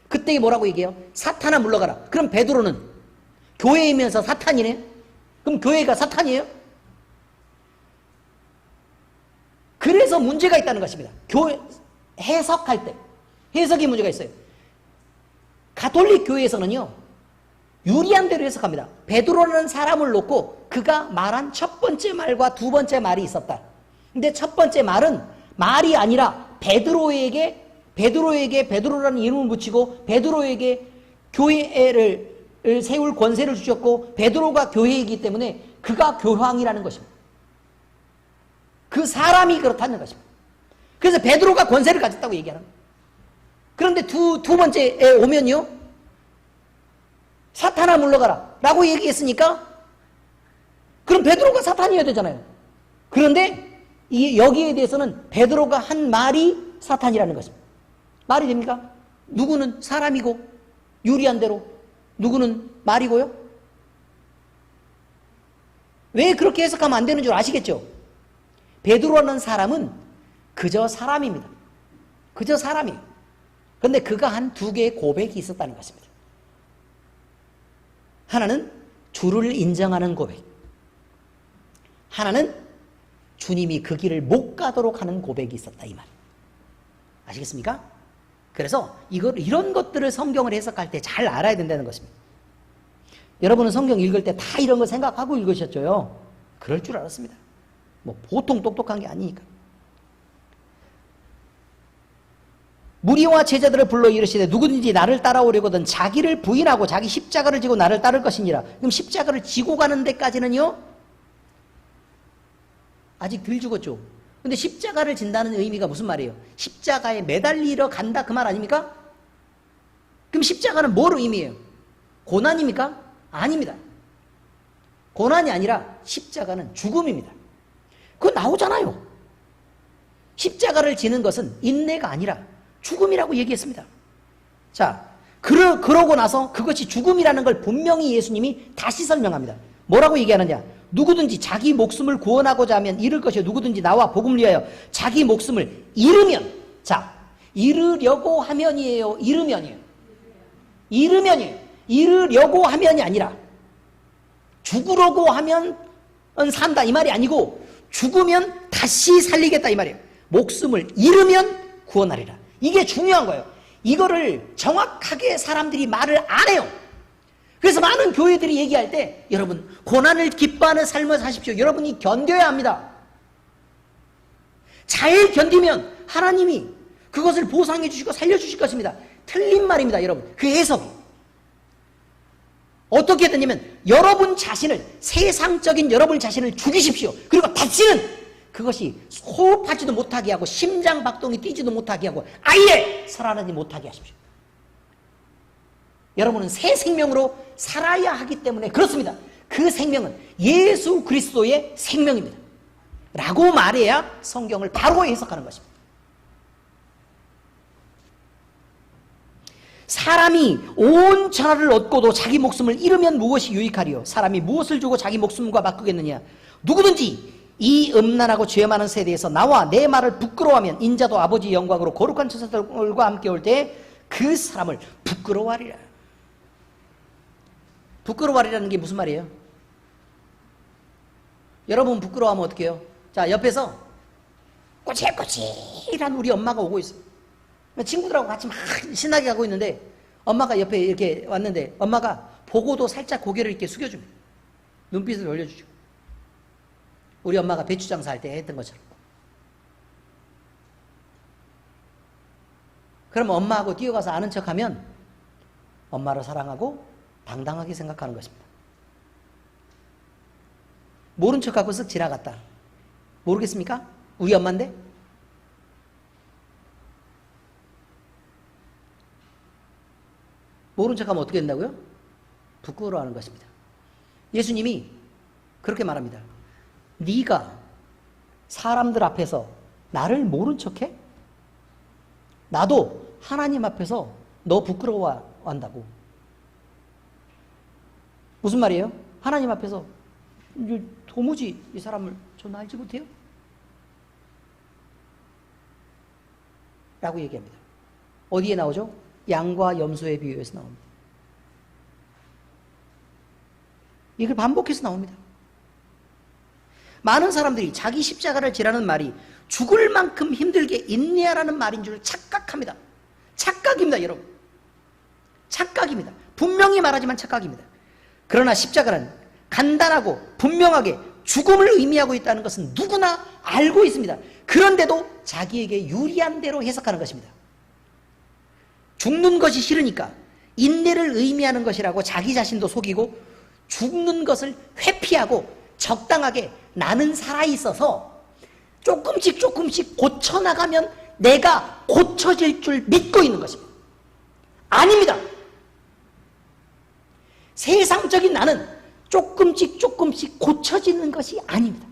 그때 뭐라고 얘기해요? 사탄아 물러가라. 그럼 베드로는 교회이면서 사탄이네? 그럼 교회가 사탄이에요? 그래서 문제가 있다는 것입니다. 교회 해석할 때 해석이 문제가 있어요. 가톨릭 교회에서는요 유리한 대로 해석합니다. 베드로라는 사람을 놓고 그가 말한 첫 번째 말과 두 번째 말이 있었다. 근데 첫 번째 말은 말이 아니라 베드로에게 베드로라는 이름을 붙이고 베드로에게 교회를 세울 권세를 주셨고 베드로가 교회이기 때문에 그가 교황이라는 것입니다. 그 사람이 그렇다는 것입니다. 그래서 베드로가 권세를 가졌다고 얘기하는 거예요. 그런데 두 번째에 오면요 사탄아 물러가라 라고 얘기했으니까 그럼 베드로가 사탄이어야 되잖아요. 그런데 여기에 대해서는 베드로가 한 말이 사탄이라는 것입니다. 말이 됩니까? 누구는 사람이고 유리한 대로 누구는 말이고요. 왜 그렇게 해석하면 안 되는 줄 아시겠죠? 베드로라는 사람은 그저 사람입니다. 그저 사람이에요. 그런데 그가 한 두 개의 고백이 있었다는 것입니다. 하나는 주를 인정하는 고백, 하나는 주님이 그 길을 못 가도록 하는 고백이 있었다 이 말. 아시겠습니까? 그래서 이런 것들을 성경을 해석할 때 잘 알아야 된다는 것입니다. 여러분은 성경 읽을 때 다 이런 거 생각하고 읽으셨죠? 그럴 줄 알았습니다. 뭐 보통 똑똑한 게 아니니까. 무리와 제자들을 불러 이르시되 누구든지 나를 따라오려거든 자기를 부인하고 자기 십자가를 지고 나를 따를 것이니라. 그럼 십자가를 지고 가는 데까지는요 아직 덜 죽었죠. 근데 십자가를 진다는 의미가 무슨 말이에요? 십자가에 매달리러 간다 그 말 아닙니까? 그럼 십자가는 뭘 의미해요? 고난입니까? 아닙니다. 고난이 아니라 십자가는 죽음입니다. 그거 나오잖아요. 십자가를 지는 것은 인내가 아니라 죽음이라고 얘기했습니다. 자, 그러고 나서 그것이 죽음이라는 걸 분명히 예수님이 다시 설명합니다. 뭐라고 얘기하느냐? 누구든지 자기 목숨을 구원하고자 하면 잃을 것이요 누구든지 나와 복음을 위하여 자기 목숨을 잃으면, 자, 잃으려고 하면이에요, 잃으면이에요. 잃으려고 하면이 아니라 죽으려고 하면 산다 이 말이 아니고 죽으면 다시 살리겠다 이 말이에요. 목숨을 잃으면 구원하리라. 이게 중요한 거예요. 이거를 정확하게 사람들이 말을 안 해요. 그래서 많은 교회들이 얘기할 때 여러분 고난을 기뻐하는 삶을 사십시오. 여러분이 견뎌야 합니다. 잘 견디면 하나님이 그것을 보상해 주시고 살려주실 것입니다. 틀린 말입니다. 여러분 그 해석이 어떻게 되냐면 여러분 자신을, 세상적인 여러분 자신을 죽이십시오. 그리고 다시는 그것이 호흡하지도 못하게 하고 심장박동이 뛰지도 못하게 하고 아예 살아나지 못하게 하십시오. 여러분은 새 생명으로 살아야 하기 때문에 그렇습니다. 그 생명은 예수 그리스도의 생명입니다. 라고 말해야 성경을 바로 해석하는 것입니다. 사람이 온 천하를 얻고도 자기 목숨을 잃으면 무엇이 유익하리요? 사람이 무엇을 주고 자기 목숨과 바꾸겠느냐? 누구든지 이 음란하고 죄 많은 세대에서 나와 내 말을 부끄러워하면 인자도 아버지 영광으로 거룩한 천사들과 함께 올 때 그 사람을 부끄러워하리라. 부끄러워하리라는 게 무슨 말이에요? 여러분 부끄러워하면 어떻게 해요? 자, 옆에서 꼬질꼬질한 우리 엄마가 오고 있어요. 친구들하고 같이 막 신나게 가고 있는데 엄마가 옆에 이렇게 왔는데 엄마가 보고도 살짝 고개를 이렇게 숙여줍니다. 눈빛을 돌려주죠. 우리 엄마가 배추 장사할 때 했던 것처럼. 그럼 엄마하고 뛰어가서 아는 척하면 엄마를 사랑하고 당당하게 생각하는 것입니다. 모른 척하고 쓱 지나갔다. 모르겠습니까? 우리 엄마인데? 모른 척하면 어떻게 된다고요? 부끄러워하는 것입니다. 예수님이 그렇게 말합니다. 네가 사람들 앞에서 나를 모른 척해? 나도 하나님 앞에서 너 부끄러워한다고. 무슨 말이에요? 하나님 앞에서 도무지 이 사람을 전 알지 못해요? 라고 얘기합니다. 어디에 나오죠? 양과 염소의 비유에서 나옵니다. 이걸 반복해서 나옵니다. 많은 사람들이 자기 십자가를 지라는 말이 죽을 만큼 힘들게 인내하라는 말인 줄 착각합니다. 착각입니다, 여러분. 착각입니다. 분명히 말하지만 착각입니다. 그러나 십자가는 간단하고 분명하게 죽음을 의미하고 있다는 것은 누구나 알고 있습니다. 그런데도 자기에게 유리한 대로 해석하는 것입니다. 죽는 것이 싫으니까 인내를 의미하는 것이라고 자기 자신도 속이고 죽는 것을 회피하고 적당하게 나는 살아있어서 조금씩 고쳐나가면 내가 고쳐질 줄 믿고 있는 것입니다. 아닙니다. 세상적인 나는 조금씩 고쳐지는 것이 아닙니다.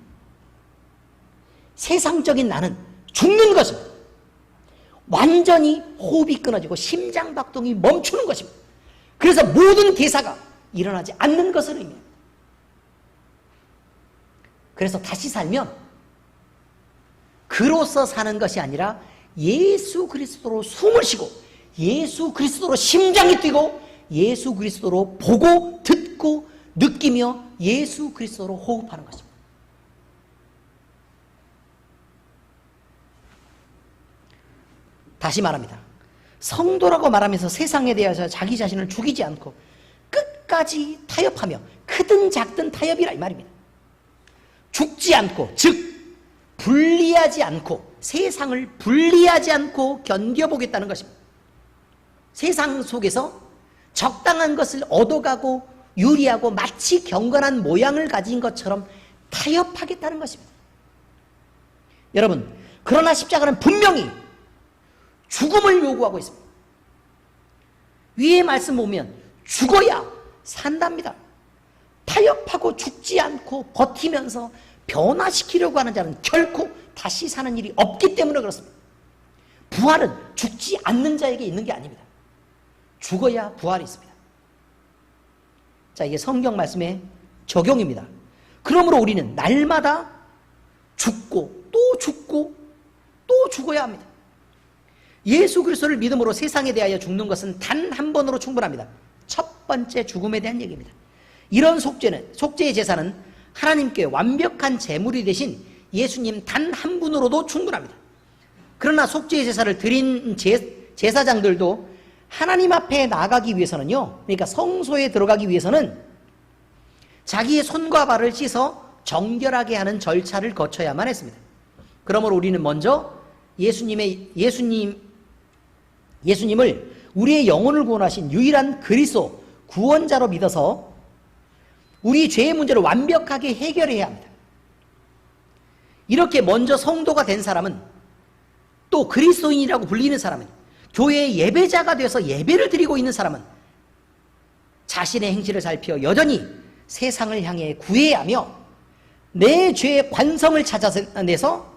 세상적인 나는 죽는 것입니다. 완전히 호흡이 끊어지고 심장박동이 멈추는 것입니다. 그래서 모든 대사가 일어나지 않는 것을 의미합니다. 그래서 다시 살면 그로서 사는 것이 아니라 예수 그리스도로 숨을 쉬고 예수 그리스도로 심장이 뛰고 예수 그리스도로 보고 듣고 느끼며 예수 그리스도로 호흡하는 것입니다. 다시 말합니다. 성도라고 말하면서 세상에 대해서 자기 자신을 죽이지 않고 끝까지 타협하며 크든 작든 타협이라 이 말입니다. 죽지 않고, 즉 분리하지 않고, 세상을 분리하지 않고 견뎌보겠다는 것입니다. 세상 속에서 적당한 것을 얻어가고 유리하고 마치 경건한 모양을 가진 것처럼 타협하겠다는 것입니다. 여러분, 그러나 십자가는 분명히 죽음을 요구하고 있습니다. 위의 말씀 보면 죽어야 산답니다. 타협하고 죽지 않고 버티면서 변화시키려고 하는 자는 결코 다시 사는 일이 없기 때문에 그렇습니다. 부활은 죽지 않는 자에게 있는 게 아닙니다. 죽어야 부활이 있습니다. 자, 이게 성경 말씀의 적용입니다. 그러므로 우리는 날마다 죽고 또 죽고 또 죽어야 합니다. 예수 그리스도를 믿음으로 세상에 대하여 죽는 것은 단 한 번으로 충분합니다. 첫 번째 죽음에 대한 얘기입니다. 이런 속죄의 제사는 하나님께 완벽한 제물이 되신 예수님 단 한 분으로도 충분합니다. 그러나 속죄의 제사를 드린 제사장들도 하나님 앞에 나가기 위해서는요, 그러니까 성소에 들어가기 위해서는 자기의 손과 발을 씻어 정결하게 하는 절차를 거쳐야만 했습니다. 그러므로 우리는 먼저 예수님을 우리의 영혼을 구원하신 유일한 그리스도 구원자로 믿어서 우리 죄의 문제를 완벽하게 해결해야 합니다. 이렇게 먼저 성도가 된 사람은, 또 그리스도인이라고 불리는 사람은, 교회의 예배자가 되어서 예배를 드리고 있는 사람은 자신의 행실을 살펴 여전히 세상을 향해 구해야 하며 내 죄의 관성을 찾아내서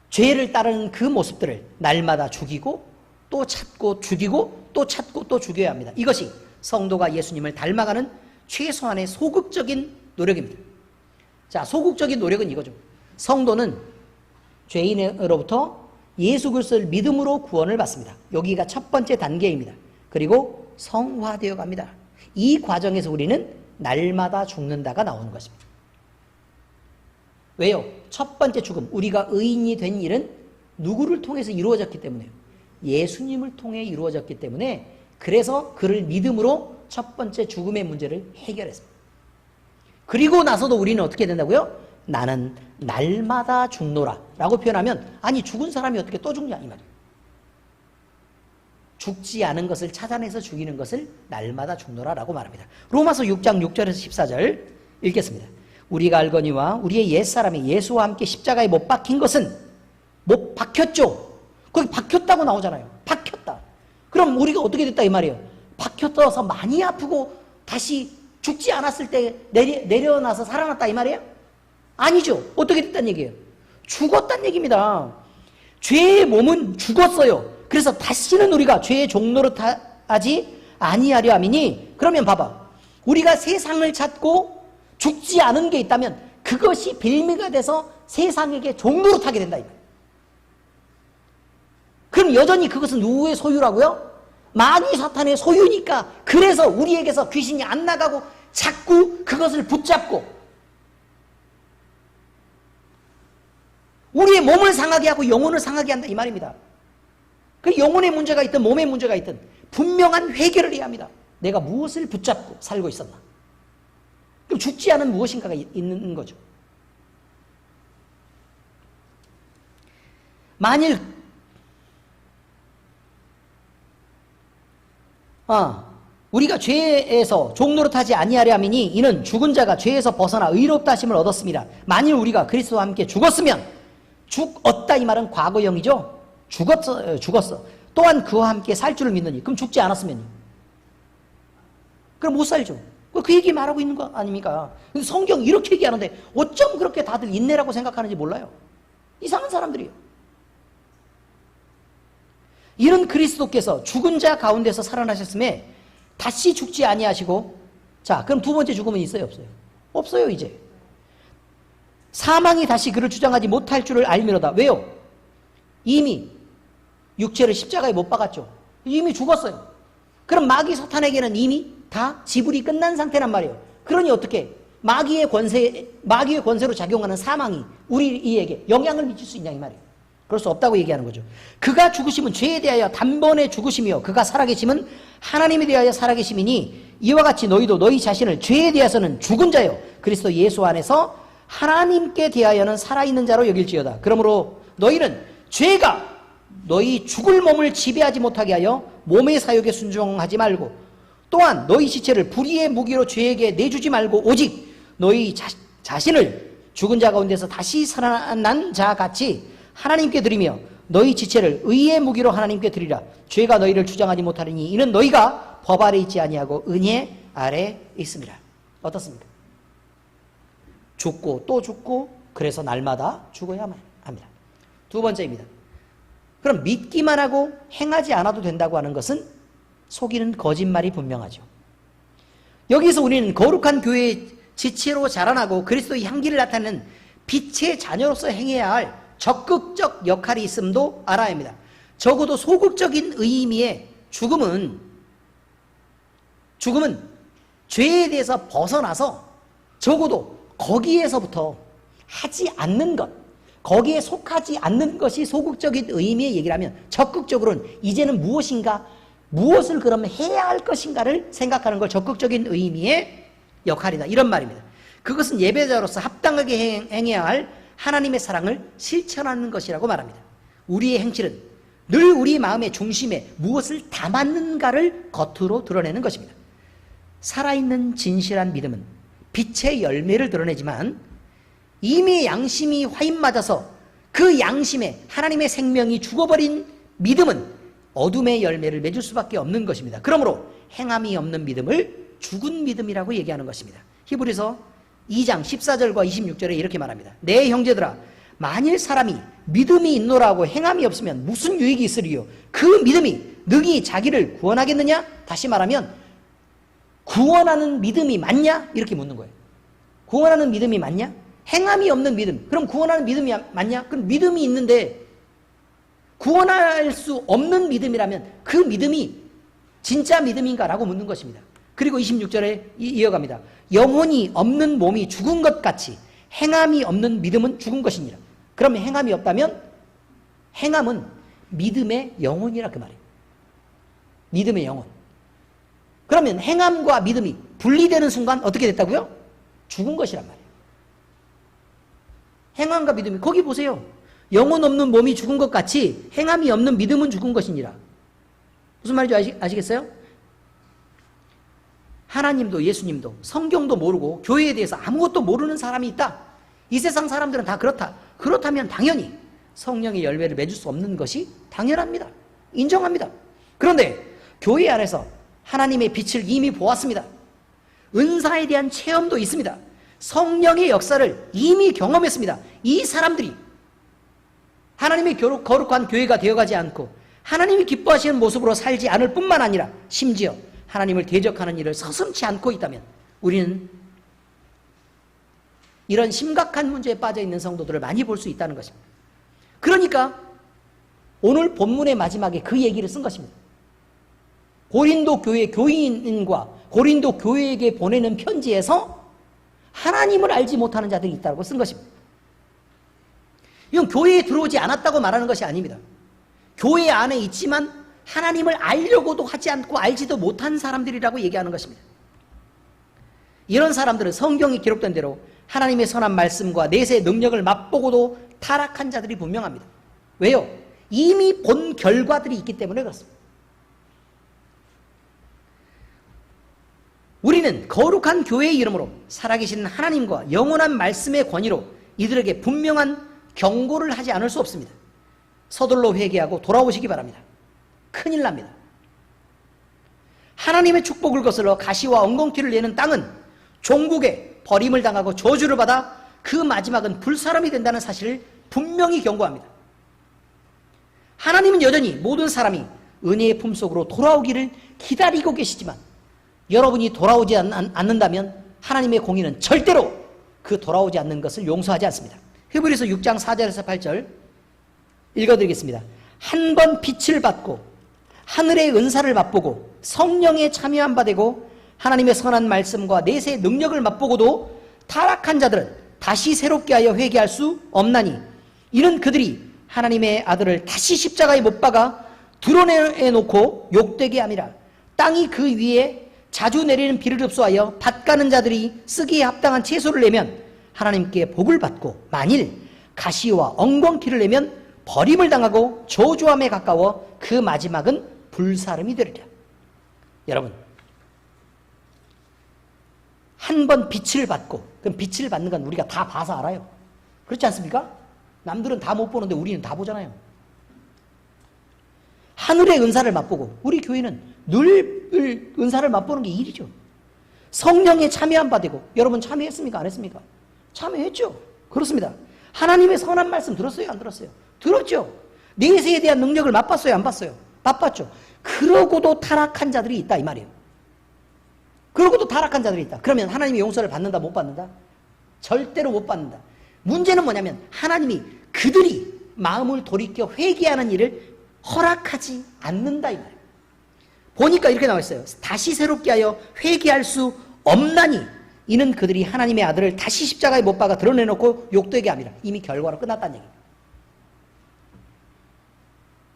죄를 따르는 그 모습들을 날마다 죽이고 또 찾고 죽이고 또 찾고 또 죽여야 합니다. 이것이 성도가 예수님을 닮아가는 최소한의 소극적인 노력입니다. 자, 소극적인 노력은 이거죠. 성도는 죄인으로부터 예수 그리스도를 믿음으로 구원을 받습니다. 여기가 첫 번째 단계입니다. 그리고 성화되어 갑니다. 이 과정에서 우리는 날마다 죽는다가 나오는 것입니다. 왜요? 첫 번째 죽음, 우리가 의인이 된 일은 누구를 통해서 이루어졌기 때문에요. 예수님을 통해 이루어졌기 때문에, 그래서 그를 믿음으로 첫 번째 죽음의 문제를 해결했습니다. 그리고 나서도 우리는 어떻게 된다고요? 나는 날마다 죽노라 라고 표현하면, 아니 죽은 사람이 어떻게 또 죽냐 이 말이에요. 죽지 않은 것을 찾아내서 죽이는 것을 날마다 죽노라 라고 말합니다. 로마서 6장 6절에서 14절 읽겠습니다. 우리가 알거니와 우리의 옛사람이 예수와 함께 십자가에 못 박힌 것은, 못 박혔죠. 거기 박혔다고 나오잖아요. 박혔다. 그럼 우리가 어떻게 됐다 이 말이에요. 박혔어서 많이 아프고 다시 죽지 않았을 때 내려놔서 살아났다 이 말이에요? 아니죠. 어떻게 됐다는 얘기예요? 죽었다는 얘기입니다. 죄의 몸은 죽었어요. 그래서 다시는 우리가 죄의 종노릇하지 아니하려 함이니, 그러면 봐봐. 우리가 세상을 찾고 죽지 않은 게 있다면 그것이 빌미가 돼서 세상에게 종노릇하게 된다 이 말이에요. 그럼 여전히 그것은 누구의 소유라고요? 마귀 사탄의 소유니까, 그래서 우리에게서 귀신이 안 나가고 자꾸 그것을 붙잡고 우리의 몸을 상하게 하고 영혼을 상하게 한다 이 말입니다. 그 영혼의 문제가 있든 몸의 문제가 있든 분명한 회개를 해야 합니다. 내가 무엇을 붙잡고 살고 있었나? 그럼 죽지 않은 무엇인가가 있는 거죠. 만일 우리가 죄에서 종노릇하지 아니하려 함이니, 이는 죽은 자가 죄에서 벗어나 의롭다 하심을 얻었습니다. 만일 우리가 그리스도와 함께 죽었으면, 죽었다 이 말은 과거형이죠. 죽었어. 또한 그와 함께 살 줄을 믿느니, 그럼 죽지 않았으면요? 그럼 못 살죠. 그 얘기 말하고 있는 거 아닙니까? 근데 성경 이렇게 얘기하는데 어쩜 그렇게 다들 인내라고 생각하는지 몰라요. 이상한 사람들이에요. 이는 그리스도께서 죽은 자 가운데서 살아나셨음에 다시 죽지 아니하시고, 자, 그럼 두 번째 죽음은 있어요, 없어요? 없어요, 이제. 사망이 다시 그를 주장하지 못할 줄을 알미로다. 왜요? 이미 육체를 십자가에 못 박았죠. 이미 죽었어요. 그럼 마귀 사탄에게는 이미 다 지불이 끝난 상태란 말이에요. 그러니 어떻게 마귀의 권세로 작용하는 사망이 우리에게 영향을 미칠 수 있냐 이 말이에요. 그럴 수 없다고 얘기하는 거죠. 그가 죽으심은 죄에 대하여 단번에 죽으심이요, 그가 살아계심은 하나님에 대하여 살아계심이니, 이와 같이 너희도 너희 자신을 죄에 대해서는 죽은 자요 그리스도 예수 안에서 하나님께 대하여는 살아있는 자로 여길지어다. 그러므로 너희는 죄가 너희 죽을 몸을 지배하지 못하게 하여 몸의 사욕에 순종하지 말고, 또한 너희 지체를 불의의 무기로 죄에게 내주지 말고, 오직 너희 자신을 죽은 자 가운데서 다시 살아난 자 같이 하나님께 드리며 너희 지체를 의의 무기로 하나님께 드리라. 죄가 너희를 주장하지 못하리니 이는 너희가 법 아래 있지 아니하고 은혜 아래 있습니다. 어떻습니까? 죽고 또 죽고, 그래서 날마다 죽어야만 합니다. 두 번째입니다. 그럼 믿기만 하고 행하지 않아도 된다고 하는 것은 속이는 거짓말이 분명하죠. 여기서 우리는 거룩한 교회의 지체로 자라나고 그리스도의 향기를 나타내는 빛의 자녀로서 행해야 할 적극적 역할이 있음도 알아야 합니다. 적어도 소극적인 의미의 죽음은 죄에 대해서 벗어나서 적어도 거기에서부터 하지 않는 것, 거기에 속하지 않는 것이 소극적인 의미의 얘기를 하면, 적극적으로는 이제는 무엇을 그러면 해야 할 것인가를 생각하는 걸 적극적인 의미의 역할이다, 이런 말입니다. 그것은 예배자로서 합당하게 행해야 할 하나님의 사랑을 실천하는 것이라고 말합니다. 우리의 행실은 늘 우리 마음의 중심에 무엇을 담았는가를 겉으로 드러내는 것입니다. 살아있는 진실한 믿음은 빛의 열매를 드러내지만, 이미 양심이 화인맞아서 그 양심에 하나님의 생명이 죽어버린 믿음은 어둠의 열매를 맺을 수밖에 없는 것입니다. 그러므로 행함이 없는 믿음을 죽은 믿음이라고 얘기하는 것입니다. 히브리서 2장 14절과 26절에 이렇게 말합니다. 내 형제들아, 만일 사람이 믿음이 있노라고 행함이 없으면 무슨 유익이 있으리요? 그 믿음이 능히 자기를 구원하겠느냐? 다시 말하면 구원하는 믿음이 맞냐? 이렇게 묻는 거예요. 구원하는 믿음이 맞냐? 행함이 없는 믿음. 그럼 구원하는 믿음이 맞냐? 그럼 믿음이 있는데 구원할 수 없는 믿음이라면 그 믿음이 진짜 믿음인가라고 묻는 것입니다. 그리고 26절에 이어갑니다. 영혼이 없는 몸이 죽은 것 같이 행함이 없는 믿음은 죽은 것이니라. 그러면 행함이 없다면 행함은 믿음의 영혼이라 그 말이에요. 믿음의 영혼. 그러면 행함과 믿음이 분리되는 순간 어떻게 됐다고요? 죽은 것이란 말이에요. 행함과 믿음이, 거기 보세요. 영혼 없는 몸이 죽은 것 같이 행함이 없는 믿음은 죽은 것이니라. 무슨 말인지 아시겠어요? 하나님도 예수님도 성경도 모르고 교회에 대해서 아무것도 모르는 사람이 있다. 이 세상 사람들은 다 그렇다. 그렇다면 당연히 성령의 열매를 맺을 수 없는 것이 당연합니다. 인정합니다. 그런데 교회 안에서 하나님의 빛을 이미 보았습니다. 은사에 대한 체험도 있습니다. 성령의 역사를 이미 경험했습니다. 이 사람들이 하나님의 거룩한 교회가 되어가지 않고 하나님이 기뻐하시는 모습으로 살지 않을 뿐만 아니라 심지어 하나님을 대적하는 일을 서슴지 않고 있다면 우리는 이런 심각한 문제에 빠져 있는 성도들을 많이 볼 수 있다는 것입니다. 그러니까 오늘 본문의 마지막에 그 얘기를 쓴 것입니다. 고린도 교회 교인과 고린도 교회에게 보내는 편지에서 하나님을 알지 못하는 자들이 있다고 쓴 것입니다. 이건 교회에 들어오지 않았다고 말하는 것이 아닙니다. 교회 안에 있지만 하나님을 알려고도 하지 않고 알지도 못한 사람들이라고 얘기하는 것입니다. 이런 사람들은 성경에 기록된 대로 하나님의 선한 말씀과 내세의 능력을 맛보고도 타락한 자들이 분명합니다. 왜요? 이미 본 결과들이 있기 때문에 그렇습니다. 우리는 거룩한 교회의 이름으로 살아계신 하나님과 영원한 말씀의 권위로 이들에게 분명한 경고를 하지 않을 수 없습니다. 서둘러 회개하고 돌아오시기 바랍니다. 큰일 납니다. 하나님의 축복을 거슬러 가시와 엉겅퀴를 내는 땅은 종국에 버림을 당하고 저주를 받아 그 마지막은 불사람이 된다는 사실을 분명히 경고합니다. 하나님은 여전히 모든 사람이 은혜의 품속으로 돌아오기를 기다리고 계시지만 여러분이 돌아오지 않는다면 하나님의 공의는 절대로 그 돌아오지 않는 것을 용서하지 않습니다. 히브리서 6장 4절에서 8절 읽어드리겠습니다. 한 번 빛을 받고 하늘의 은사를 맛보고 성령에 참여한 바 되고 하나님의 선한 말씀과 내세의 능력을 맛보고도 타락한 자들은 다시 새롭게 하여 회개할 수 없나니 이는 그들이 하나님의 아들을 다시 십자가에 못 박아 드러내놓고 욕되게 함이라. 땅이 그 위에 자주 내리는 비를 흡수하여 밭 가는 자들이 쓰기에 합당한 채소를 내면 하나님께 복을 받고 만일 가시와 엉겅퀴를 내면 버림을 당하고 저주함에 가까워 그 마지막은 불사름이 되리라. 여러분, 한 번 빛을 받고, 그럼 빛을 받는 건 우리가 다 봐서 알아요. 그렇지 않습니까? 남들은 다 못 보는데 우리는 다 보잖아요. 하늘의 은사를 맛보고, 우리 교회는 늘 은사를 맛보는 게 일이죠. 성령에 참여한 바 되고, 여러분 참여했습니까? 안 했습니까? 참여했죠. 그렇습니다. 하나님의 선한 말씀 들었어요? 안 들었어요? 들었죠. 내세에 대한 능력을 맛봤어요? 안 봤어요? 맛봤죠. 그러고도 타락한 자들이 있다 이 말이에요. 그러고도 타락한 자들이 있다. 그러면 하나님이 용서를 받는다 못 받는다? 절대로 못 받는다. 문제는 뭐냐면 하나님이 그들이 마음을 돌이켜 회개하는 일을 허락하지 않는다 이 말이에요. 보니까 이렇게 나와 있어요. 다시 새롭게 하여 회개할 수 없나니 이는 그들이 하나님의 아들을 다시 십자가에 못 박아 드러내놓고 욕되게 함이라. 이미 결과로 끝났다는 얘기입니다.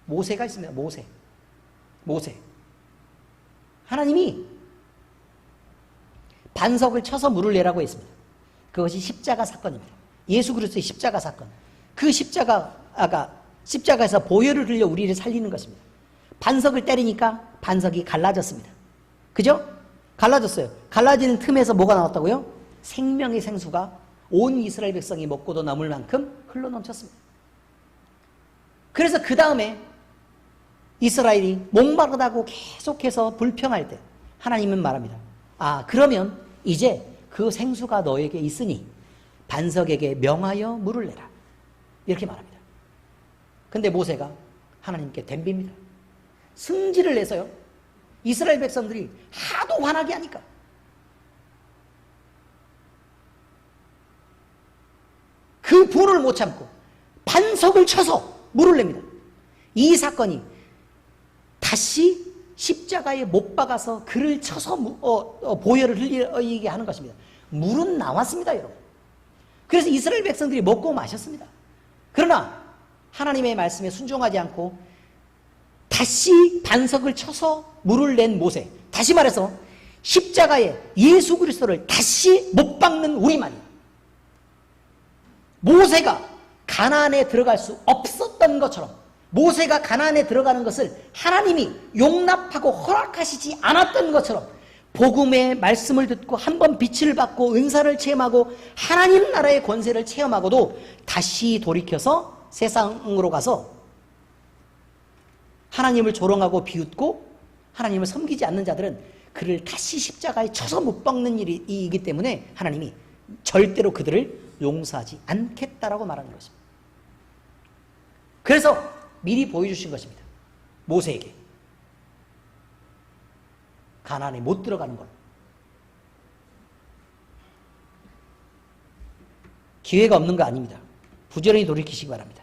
모세가 있습니다. 모세. 하나님이 반석을 쳐서 물을 내라고 했습니다. 그것이 십자가 사건입니다. 예수 그리스도의 십자가 사건. 그 십자가에서 보혈을 흘려 우리를 살리는 것입니다. 반석을 때리니까 반석이 갈라졌습니다. 그죠? 갈라졌어요. 갈라지는 틈에서 뭐가 나왔다고요? 생명의 생수가 온 이스라엘 백성이 먹고도 남을 만큼 흘러넘쳤습니다. 그래서 그 다음에 이스라엘이 목마르다고 계속해서 불평할 때 하나님은 말합니다. 아, 그러면 이제 그 생수가 너에게 있으니 반석에게 명하여 물을 내라. 이렇게 말합니다. 근데 모세가 하나님께 덤빕니다. 승질을 내서요. 이스라엘 백성들이 하도 화나게 하니까 그 분을 못 참고 반석을 쳐서 물을 냅니다. 이 사건이 다시 십자가에 못 박아서 그를 쳐서 보혈을 흘리게 하는 것입니다. 물은 나왔습니다, 여러분. 그래서 이스라엘 백성들이 먹고 마셨습니다. 그러나 하나님의 말씀에 순종하지 않고 다시 반석을 쳐서 물을 낸 모세, 다시 말해서 십자가에 예수 그리스도를 다시 못 박는 우리만이, 모세가 가나안에 들어갈 수 없었던 것처럼 모세가 가나안에 들어가는 것을 하나님이 용납하고 허락하시지 않았던 것처럼 복음의 말씀을 듣고 한번 빛을 받고 은사를 체험하고 하나님 나라의 권세를 체험하고도 다시 돌이켜서 세상으로 가서 하나님을 조롱하고 비웃고 하나님을 섬기지 않는 자들은 그를 다시 십자가에 쳐서 못 박는 일이기 때문에 하나님이 절대로 그들을 용서하지 않겠다라고 말하는 것입니다. 그래서 미리 보여주신 것입니다. 모세에게 가나안에 못 들어가는 걸로. 기회가 없는 거 아닙니다. 부지런히 돌이키시기 바랍니다.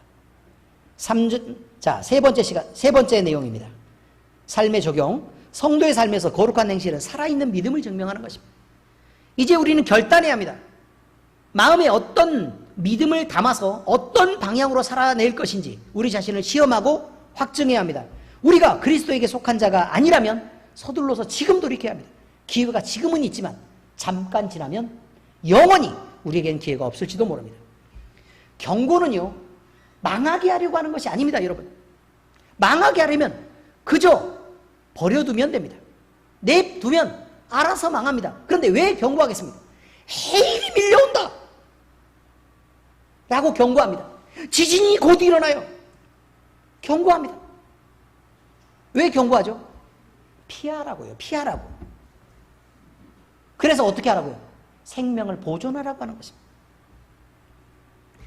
세 번째 내용입니다. 삶의 적용. 성도의 삶에서 거룩한 행실은 살아있는 믿음을 증명하는 것입니다. 이제 우리는 결단해야 합니다. 마음에 어떤 믿음을 담아서 어떤 방향으로 살아낼 것인지 우리 자신을 시험하고 확증해야 합니다. 우리가 그리스도에게 속한 자가 아니라면 서둘러서 지금 돌이켜야 합니다. 기회가 지금은 있지만 잠깐 지나면 영원히 우리에게는 기회가 없을지도 모릅니다. 경고는요, 망하게 하려고 하는 것이 아닙니다, 여러분. 망하게 하려면 그저 버려두면 됩니다. 냅두면 알아서 망합니다. 그런데 왜 경고하겠습니까? 해일이 밀려온다 라고 경고합니다. 지진이 곧 일어나요. 경고합니다. 왜 경고하죠? 피하라고요. 피하라고. 그래서 어떻게 하라고요? 생명을 보존하라고 하는 것입니다.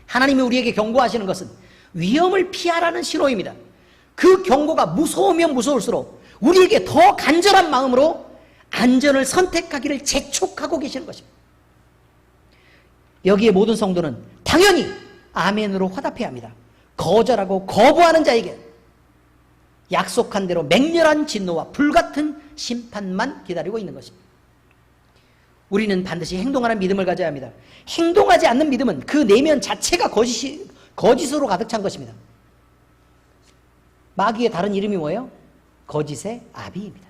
하나님이 우리에게 경고하시는 것은 위험을 피하라는 신호입니다. 그 경고가 무서우면 무서울수록 우리에게 더 간절한 마음으로 안전을 선택하기를 재촉하고 계시는 것입니다. 여기에 모든 성도는 당연히 아멘으로 화답해야 합니다. 거절하고 거부하는 자에게 약속한 대로 맹렬한 진노와 불같은 심판만 기다리고 있는 것입니다. 우리는 반드시 행동하는 믿음을 가져야 합니다. 행동하지 않는 믿음은 그 내면 자체가 거짓으로 가득 찬 것입니다. 마귀의 다른 이름이 뭐예요? 거짓의 아비입니다.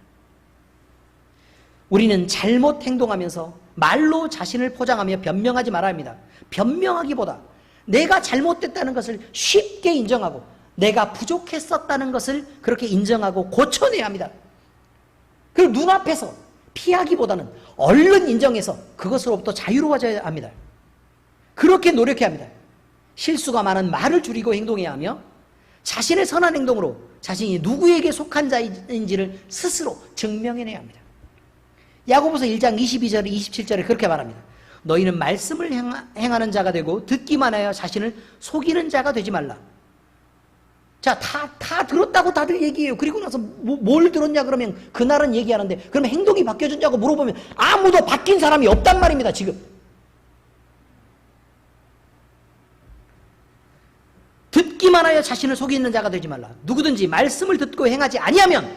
우리는 잘못 행동하면서 말로 자신을 포장하며 변명하지 말아야 합니다. 변명하기보다 내가 잘못됐다는 것을 쉽게 인정하고 내가 부족했었다는 것을 그렇게 인정하고 고쳐내야 합니다. 그리고 눈앞에서 피하기보다는 얼른 인정해서 그것으로부터 자유로워져야 합니다. 그렇게 노력해야 합니다. 실수가 많은 말을 줄이고 행동해야 하며 자신의 선한 행동으로 자신이 누구에게 속한 자인지를 스스로 증명해내야 합니다. 야고보서 1장 22절 27절에 그렇게 말합니다. 너희는 말씀을 행하는 자가 되고 듣기만 하여 자신을 속이는 자가 되지 말라. 자, 다 들었다고 다들 얘기해요. 그리고 나서 뭘 들었냐 그러면 그날은 얘기하는데 그러면 행동이 바뀌어졌냐고 물어보면 아무도 바뀐 사람이 없단 말입니다, 지금. 듣기만 하여 자신을 속이는 자가 되지 말라. 누구든지 말씀을 듣고 행하지 아니하면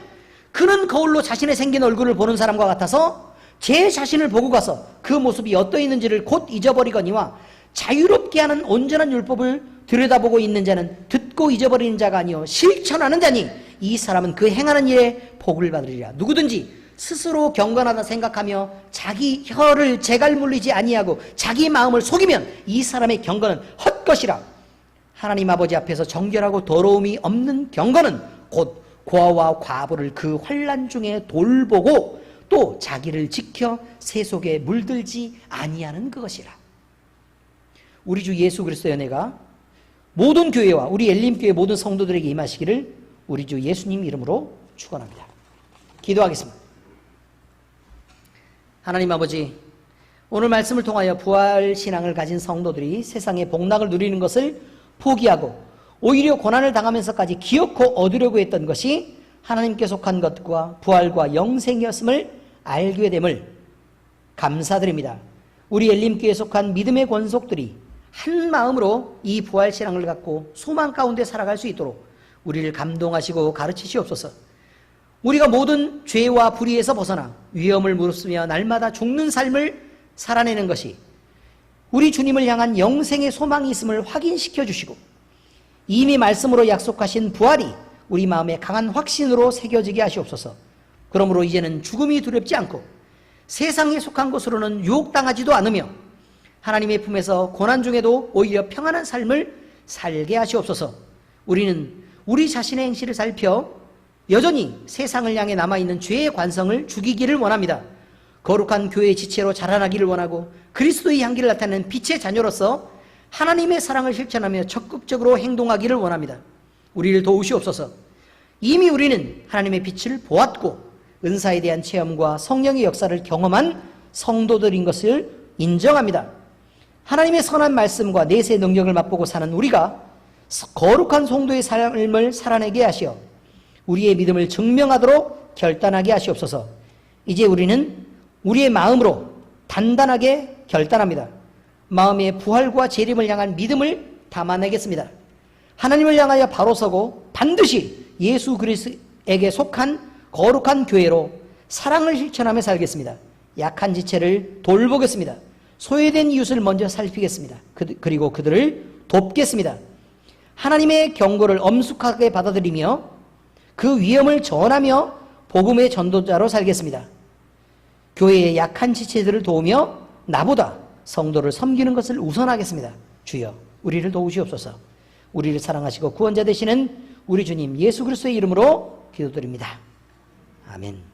그는 거울로 자신의 생긴 얼굴을 보는 사람과 같아서 제 자신을 보고 가서 그 모습이 어떠했는지를 곧 잊어버리거니와 자유롭게 하는 온전한 율법을 들여다보고 있는 자는 듣고 잊어버리는 자가 아니요 실천하는 자니 이 사람은 그 행하는 일에 복을 받으리라. 누구든지 스스로 경건하다 생각하며 자기 혀를 재갈 물리지 아니하고 자기 마음을 속이면 이 사람의 경건은 헛것이라. 하나님 아버지 앞에서 정결하고 더러움이 없는 경건은 곧 고아와 과부를 그 환난 중에 돌보고 또 자기를 지켜 세속에 물들지 아니하는 그것이라. 우리 주 예수 그리스도의 은혜가 모든 교회와 우리 엘림교회 모든 성도들에게 임하시기를 우리 주 예수님 이름으로 축원합니다. 기도하겠습니다. 하나님 아버지, 오늘 말씀을 통하여 부활 신앙을 가진 성도들이 세상의 복락을 누리는 것을 포기하고 오히려 고난을 당하면서까지 기어코 얻으려고 했던 것이 하나님께 속한 것과 부활과 영생이었음을 알게 됨을 감사드립니다. 우리 엘림교회에 속한 믿음의 권속들이 한 마음으로 이 부활신앙을 갖고 소망 가운데 살아갈 수 있도록 우리를 감동하시고 가르치시옵소서. 우리가 모든 죄와 불의에서 벗어나 위험을 무릅쓰며 날마다 죽는 삶을 살아내는 것이 우리 주님을 향한 영생의 소망이 있음을 확인시켜 주시고 이미 말씀으로 약속하신 부활이 우리 마음에 강한 확신으로 새겨지게 하시옵소서. 그러므로 이제는 죽음이 두렵지 않고 세상에 속한 것으로는 유혹당하지도 않으며 하나님의 품에서 고난 중에도 오히려 평안한 삶을 살게 하시옵소서. 우리는 우리 자신의 행실을 살펴 여전히 세상을 향해 남아있는 죄의 관성을 죽이기를 원합니다. 거룩한 교회의 지체로 자라나기를 원하고 그리스도의 향기를 나타내는 빛의 자녀로서 하나님의 사랑을 실천하며 적극적으로 행동하기를 원합니다. 우리를 도우시옵소서. 이미 우리는 하나님의 빛을 보았고 은사에 대한 체험과 성령의 역사를 경험한 성도들인 것을 인정합니다. 하나님의 선한 말씀과 내세의 능력을 맛보고 사는 우리가 거룩한 성도의 삶을 살아내게 하시어 우리의 믿음을 증명하도록 결단하게 하시옵소서. 이제 우리는 우리의 마음으로 단단하게 결단합니다. 마음의 부활과 재림을 향한 믿음을 담아내겠습니다. 하나님을 향하여 바로 서고 반드시 예수 그리스도에게 속한 거룩한 교회로 사랑을 실천하며 살겠습니다. 약한 지체를 돌보겠습니다. 소외된 이웃을 먼저 살피겠습니다. 그리고 그들을 돕겠습니다. 하나님의 경고를 엄숙하게 받아들이며 그 위험을 전하며 복음의 전도자로 살겠습니다. 교회의 약한 지체들을 도우며 나보다 성도를 섬기는 것을 우선하겠습니다. 주여, 우리를 도우시옵소서. 우리를 사랑하시고 구원자 되시는 우리 주님 예수 그리스도의 이름으로 기도드립니다. 아멘.